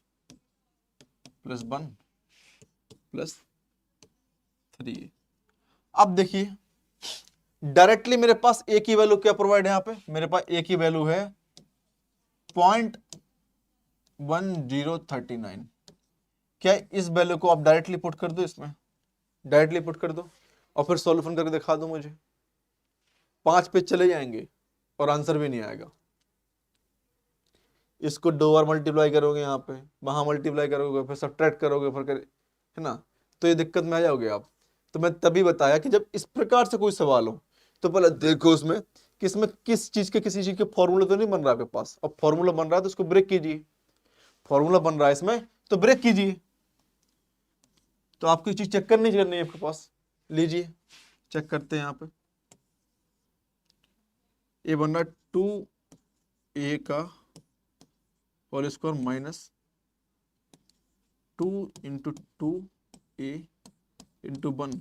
+ 1 + 3a। अब देखिए डायरेक्टली मेरे पास ए की वैल्यू क्या प्रोवाइड है, यहाँ पे मेरे पास ए की वैल्यू है 0.1039। क्या इस वैल्यू को आप डायरेक्टली पुट कर दो, इसमें डायरेक्टली पुट कर दो और फिर सॉल्यूशन करके दिखा दो मुझे, 5 पेज चले जाएंगे और आंसर भी नहीं आएगा। इसको 2 बार मल्टीप्लाई करोगे, यहाँ पे वहां मल्टीप्लाई करोगे, फिर सब्ट्रैक्ट करोगे, फिर है ना, तो ये दिक्कत में आ जाओगे आप। तो मैं तभी बताया कि जब इस प्रकार से कोई सवाल हो तो पहले देखो उसमें कि इसमें किस चीज के फॉर्मूला तो नहीं बन रहा है आपके पास। अब फॉर्मूला बन रहा है तो उसको ब्रेक कीजिए, फॉर्मूला बन रहा है इसमें तो ब्रेक कीजिए। तो आपको चीज चेक करनी है आपके पास, लीजिए चेक करते हैं। यहाँ पे ये बन रहा है 2a का whole square minus 2 into 2a into 1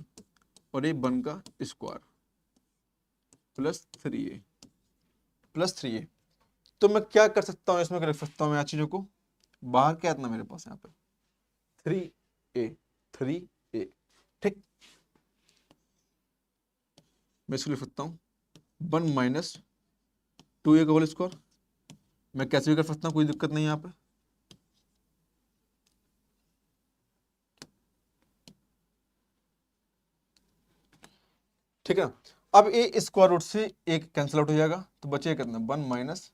और ये 1 का स्क्वायर प्लस 3a। तो मैं क्या कर सकता हूँ इसमें, लिख सकता हूँ मैं चीजों को, बाहर क्या इतना मेरे पास यहाँ पे 3a। ठीक, मैं इसको लिख सकता हूँ 1 माइनस 2a का होल स्क्वायर। मैं कैसे भी कर सकता हूँ, कोई दिक्कत नहीं है यहाँ पे। ठीक है, अब ए स्क्वायर रूट से एक कैंसिल आउट हो जाएगा तो बचेगा कितना 1 माइनस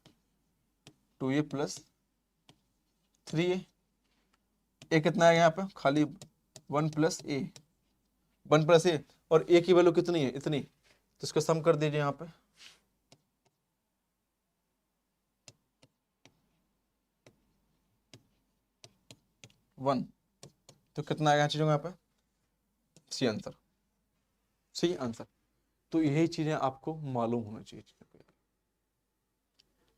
2a प्लस 3a। ए कितना आएगा यहाँ पे, खाली 1 प्लस ए, 1 प्लस ए, और ए की वैल्यू कितनी है, इतनी, तो इसको सम कर दीजिए यहाँ पे। वन, तो कितना आएगा चीजों यहाँ पे, सी आंसर, सी आंसर। तो यही चीजें आपको मालूम होना चाहिए।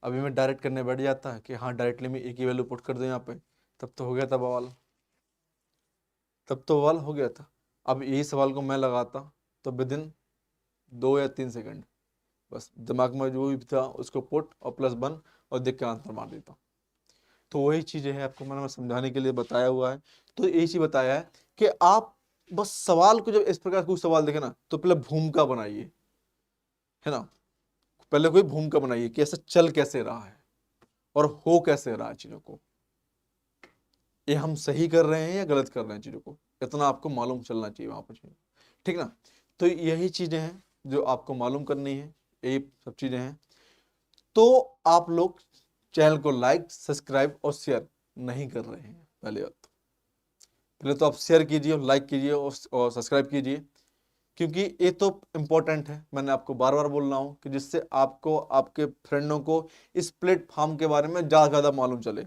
अभी मैं डायरेक्ट करने बैठ जाता है कि हाँ डायरेक्टली मैं ए की वैल्यू पुट कर दूं यहाँ पे, तब तो हो गया था बवाल, तब तो बवाल हो गया था। अब यही सवाल को मैं लगाता तो विद इन 2 या 3 सेकंड बस दिमाग में जो भी था उसको पुट और प्लस 1 और देख के आंसर मार देता। तो वही चीजें हैं आपको मैंने समझाने के लिए बताया हुआ है। तो यही चीज बताया है कि आप बस सवाल को जब इस प्रकार का कोई सवाल देखे ना तो पहले भूमिका बनाइए, है ना, पहले कोई भूमिका बनाइए कि ऐसा चल कैसे रहा है और हो कैसे रहा है चीजों को, ये हम सही कर रहे हैं या गलत कर रहे हैं चीजों को, इतना आपको मालूम चलना चाहिए वहां पर। ठीक ना, तो यही चीजें हैं जो आपको मालूम करनी है, यही सब चीजें हैं। तो आप लोग चैनल को लाइक सब्सक्राइब और शेयर नहीं कर रहे हैं, पहले तो आप शेयर कीजिए, लाइक कीजिए और सब्सक्राइब कीजिए, क्योंकि ये तो इम्पोर्टेंट है। मैंने आपको बार बार बोल रहा हूँ कि जिससे आपको आपके फ्रेंडों को इस प्लेटफॉर्म के बारे में ज़्यादा मालूम चले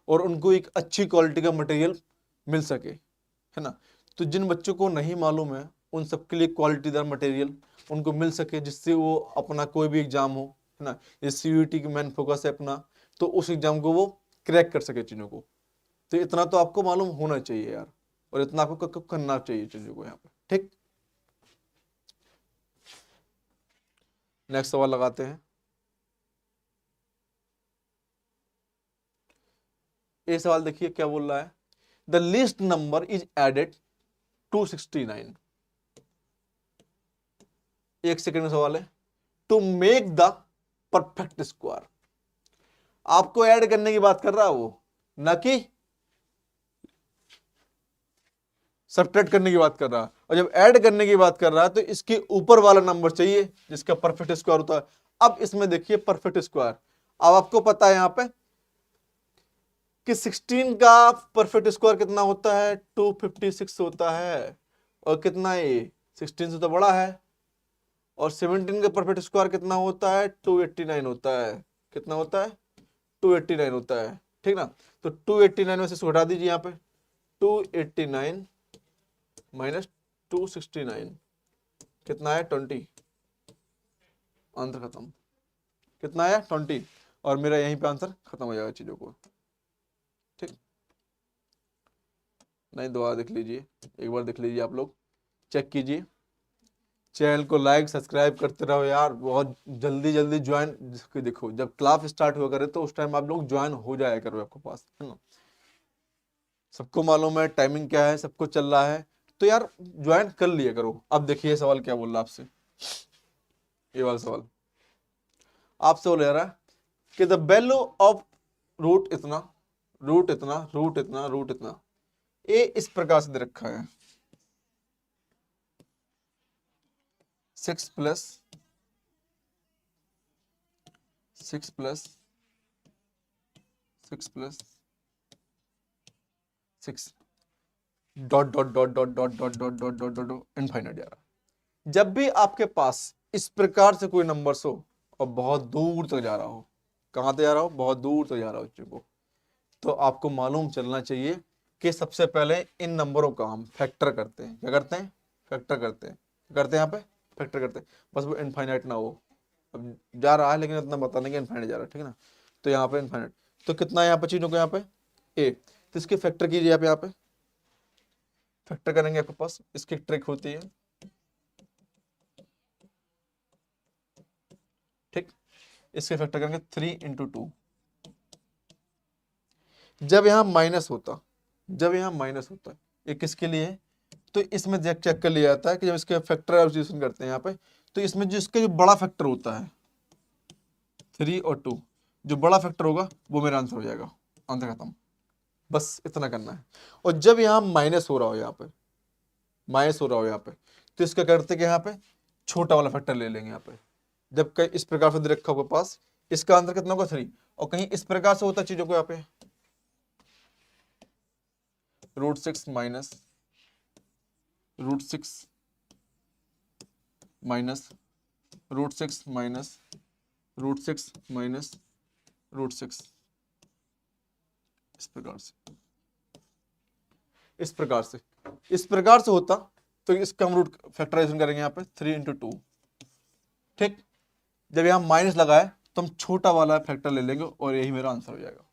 और उनको एक अच्छी क्वालिटी का मटेरियल मिल सके, है ना। तो जिन बच्चों को नहीं मालूम है उन सबके लिए क्वालिटीदार मटेरियल उनको मिल सके, जिससे वो अपना कोई भी एग्जाम हो, है ना, ये CUET की मेन फोकस है अपना, तो उस एग्जाम को वो क्रैक कर सके चीज़ों को। तो इतना तो आपको मालूम होना चाहिए यार, और इतना आपको करना चाहिए चीज़ों को यहाँ पे। ठीक, नेक्स्ट सवाल लगाते हैं। ये सवाल देखिए क्या बोल रहा है, the least number is added 269। एक सेकंड में सवाल है, to make the perfect square. आपको ऐड करने की बात कर रहा है वो, ना कि सब्ट्रैक्ट करने की बात कर रहा है। और जब ऐड करने की बात कर रहा है तो इसके ऊपर वाला नंबर चाहिए जिसका परफेक्ट स्क्वायर होता है। अब इसमें देखिए परफेक्ट स्क्वायर, अब आपको पता है यहां पे कि 16 का परफेक्ट स्क्वायर कितना होता है, 256 होता है, और कितना ये 16 से तो बड़ा है। और 17 का परफेक्ट स्क्वायर कितना होता है, 289 होता है। कितना होता है, 289 होता है। ठीक ना, तो 289 में से इसको हटा दीजिए यहाँ पे, 289 माइनस 269 कितना है, 20। आंसर खत्म, कितना है 20, और मेरा यहीं पे आंसर खत्म हो जाएगा चीजों को। ठीक, नहीं दोबारा देख लीजिए, एक बार देख लीजिए, आप लोग चेक कीजिए, चैनल को लाइक सब्सक्राइब करते रहो यार, बहुत जल्दी जल्दी ज्वाइन। देखो जब क्लास स्टार्ट हुआ करे तो उस टाइम आप लोग ज्वाइन हो जाया करो, आपके पास है ना, सबको मालूम है टाइमिंग क्या है, सबको चल रहा है, तो यार ज्वाइन कर लिया करो। अब देखिए सवाल क्या बोल रहा है आपसे, ये वाला सवाल आपसे बोल रहा है कि द वैल्यू ऑफ रूट इतना, रूट इतना, रूट इतना, रूट इतना, ये इस प्रकार से दे रखा है 6 plus 6 plus 6 plus 6 dot dot dot dot dot dot dot dot dot dot infinite जा रहा है। जब भी आपके पास इस प्रकार से कोई नंबर्स हो और बहुत दूर तक जा रहा हो, कहाँ तक जा रहा हो, बहुत दूर तक जा रहा हो बच्चों को, तो आपको मालूम चलना चाहिए कि सबसे पहले इन नंबरों का हम फैक्टर करते हैं। क्या करते हैं? फैक्टर करते हैं। क्या करते हैं यहाँ पे? फैक्टर करते हैं। बस वो इनफाइनाइट ना हो, अब जा रहा है लेकिन इतना बता देंगे इनफाइनाइट जा रहा है, ठीक है ना। तो यहाँ पे इनफाइनाइट, तो कितना यहाँ पे चीजों को, यहाँ पे ए, तो इसके फैक्टर कीजिए आप, यहाँ पे फैक्टर करेंगे आपके पास इसकी ट्रिक होती है, ठीक। इसके फैक्टर करेंगे 3 × 2। जब यहाँ माइनस होता, जब यहाँ माइनस होता है, ये किसके लिए है? तो इसमें चेक कर लिया जाता है कि जब इसके फैक्टर एब्सोल्यूशन करते हैं यहाँ पे, तो इसमें जो इसका जो बड़ा फैक्टर होता है 3 और 2, जो बड़ा फैक्टर होगा वो मेरा आंसर हो जाएगा, आंसर खत्म। बस इतना करना है। और जब यहाँ माइनस हो रहा हो, यहाँ पे माइनस हो रहा हो यहाँ पे, तो इसका करते कि यहाँ पे छोटा वाला फैक्टर ले लेंगे यहाँ पे। जब कहीं इस प्रकार से दे रखा होगा पास, इसका आंसर कितना होगा 3, और कहीं इस प्रकार से होता है चीजों को, यहाँ पे √6 माइनस √6 माइनस √6 माइनस √6 माइनस √6, इस प्रकार से, इस प्रकार से, इस प्रकार से होता, तो इसका हम रूट फैक्टराइजेशन करेंगे यहाँ पे 3 × 2, ठीक। जब यहाँ माइनस लगा है तो हम छोटा वाला फैक्टर ले लेंगे और यही मेरा आंसर हो जाएगा।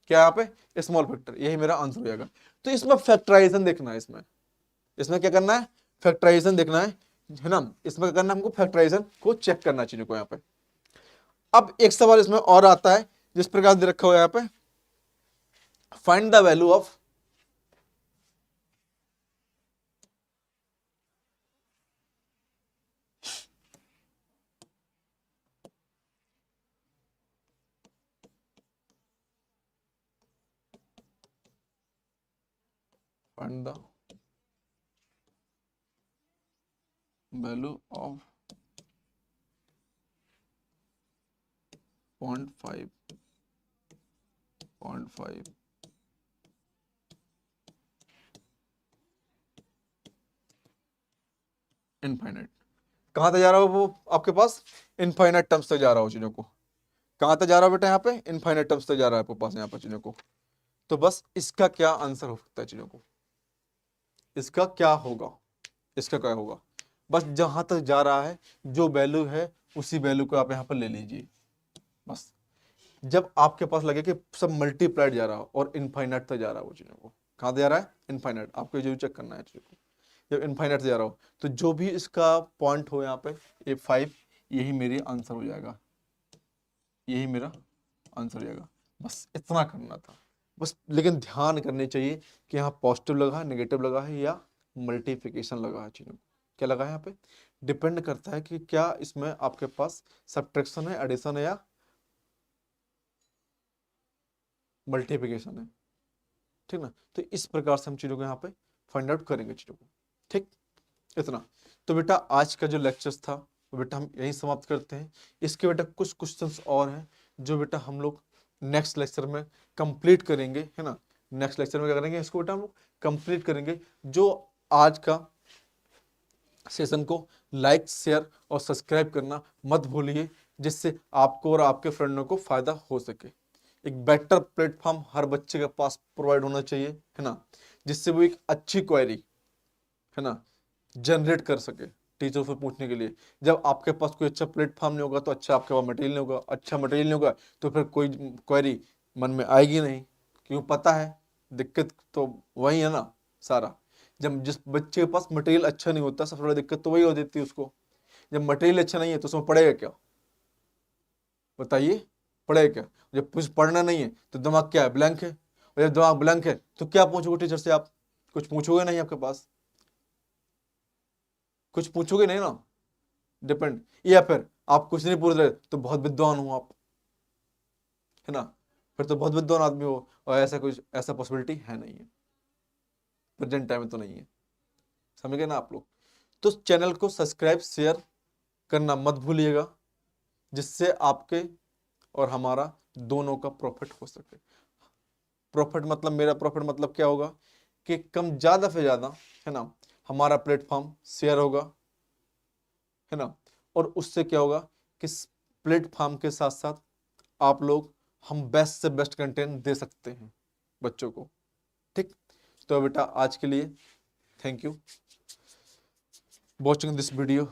क्या यहाँ पे? स्मॉल फैक्टर, यही मेरा आंसर हो जाएगा। तो इसमें फैक्टराइजेशन देखना है, इसमें क्या करना है? फैक्टराइजेशन देखना है ना। इसमें क्या करना है हमको? फैक्टराइजेशन को चेक करना चाहिए को यहाँ पे। अब एक सवाल इसमें और आता है जिस प्रकार दे रखा हुआ है यहाँ पे, find the value of find the value of 0.5 infinite. कहां तक जा रहा हो वो आपके पास? इनफाइनाइट टर्म्स तक जा रहा हो चीजों को। कहां तक जा रहा हो बेटा? यहाँ पे इनफाइनाइट टर्म्स तक जा रहा है आपके पास यहाँ पर चीजों को। तो बस इसका क्या आंसर हो सकता है चीजों को, इसका क्या होगा, इसका क्या होगा? बस जहां तक जा रहा है जो वैल्यू है उसी वैल्यू को आप यहाँ पर ले लीजिए। बस जब आपके पास लगे कि सब मल्टीप्लाइड जा रहा हो और इनफाइनाइट तक जा रहा हो चीजों को, कहां जा रहा है? इनफाइनाइट। आपको जरूर चेक करना है चीजों को। जब इनफाइनाइट जा रहा हो तो जो भी इसका पॉइंट हो यहाँ पे ये 5, यही मेरी आंसर हो जाएगा, यही मेरा आंसर हो जाएगा। बस इतना करना था बस। लेकिन ध्यान करने चाहिए कि यहाँ पॉजिटिव लगा है, नेगेटिव लगा है या मल्टीप्लिकेशन लगा है चीजों को। क्या लगा है यहाँ पे? डिपेंड करता है कि क्या इसमें आपके पास सब्ट्रैक्शन है, एडिशन है या मल्टीप्लिकेशन है, ठीक ना। तो इस प्रकार से हम चीजों को यहाँ पे फाइंड आउट करेंगे चीजों को, ठीक। इतना तो बेटा आज का जो लेक्चर्स था वो बेटा हम यहीं समाप्त करते हैं। इसके बेटा कुछ क्वेश्चंस और हैं जो बेटा हम लोग नेक्स्ट लेक्चर में कंप्लीट करेंगे, है ना। नेक्स्ट लेक्चर में क्या करेंगे? इसको बेटा हम लोग कंप्लीट करेंगे। जो आज का सेशन को लाइक, शेयर और सब्सक्राइब करना मत भूलिए, जिससे आपको और आपके फ्रेंडों को फायदा हो सके। एक बेटर प्लेटफॉर्म हर बच्चे के पास प्रोवाइड होना चाहिए, है ना, जिससे वो एक अच्छी क्वेरी, है ना, जनरेट कर सके टीचर से पूछने के लिए। जब आपके पास कोई अच्छा प्लेटफॉर्म नहीं होगा तो अच्छा आपके पास मटेरियल नहीं होगा, अच्छा मटेरियल नहीं होगा तो फिर कोई क्वेरी मन में आएगी नहीं, क्यों? पता है दिक्कत तो वही है ना सारा। जब जिस बच्चे के पास मटेरियल अच्छा नहीं होता सबसे बड़ी दिक्कत तो वही हो देती है उसको। जब मटेरियल अच्छा नहीं है तो उसमें पढ़ेगा क्या? बताइए, पढ़ेगा क्या? जब कुछ पढ़ना नहीं है तो दिमाग क्या है? ब्लैंक है। और जब दिमाग ब्लैंक है तो क्या पूछोगे टीचर से? आप कुछ पूछोगे नहीं, आपके पास कुछ पूछोगे नहीं ना, डिपेंड। या फिर आप कुछ नहीं पूछ रहे तो बहुत विद्वान हो आप, है ना, फिर तो बहुत विद्वान आदमी हो, और ऐसा कुछ ऐसा पॉसिबिलिटी है नहीं है, प्रेजेंट टाइम में तो नहीं है। समझ गए ना आप लोग? तो चैनल को सब्सक्राइब शेयर करना मत भूलिएगा, जिससे आपके और हमारा दोनों का प्रॉफिट हो सके। प्रॉफिट मतलब, मेरा प्रॉफिट मतलब क्या होगा कि कम ज्यादा से ज्यादा, है ना, हमारा प्लेटफॉर्म शेयर होगा, है ना, और उससे क्या होगा कि प्लेटफॉर्म के साथ साथ आप लोग हम बेस्ट से बेस्ट कंटेंट दे सकते हैं बच्चों को। ठीक, तो बेटा आज के लिए thank you watching this video.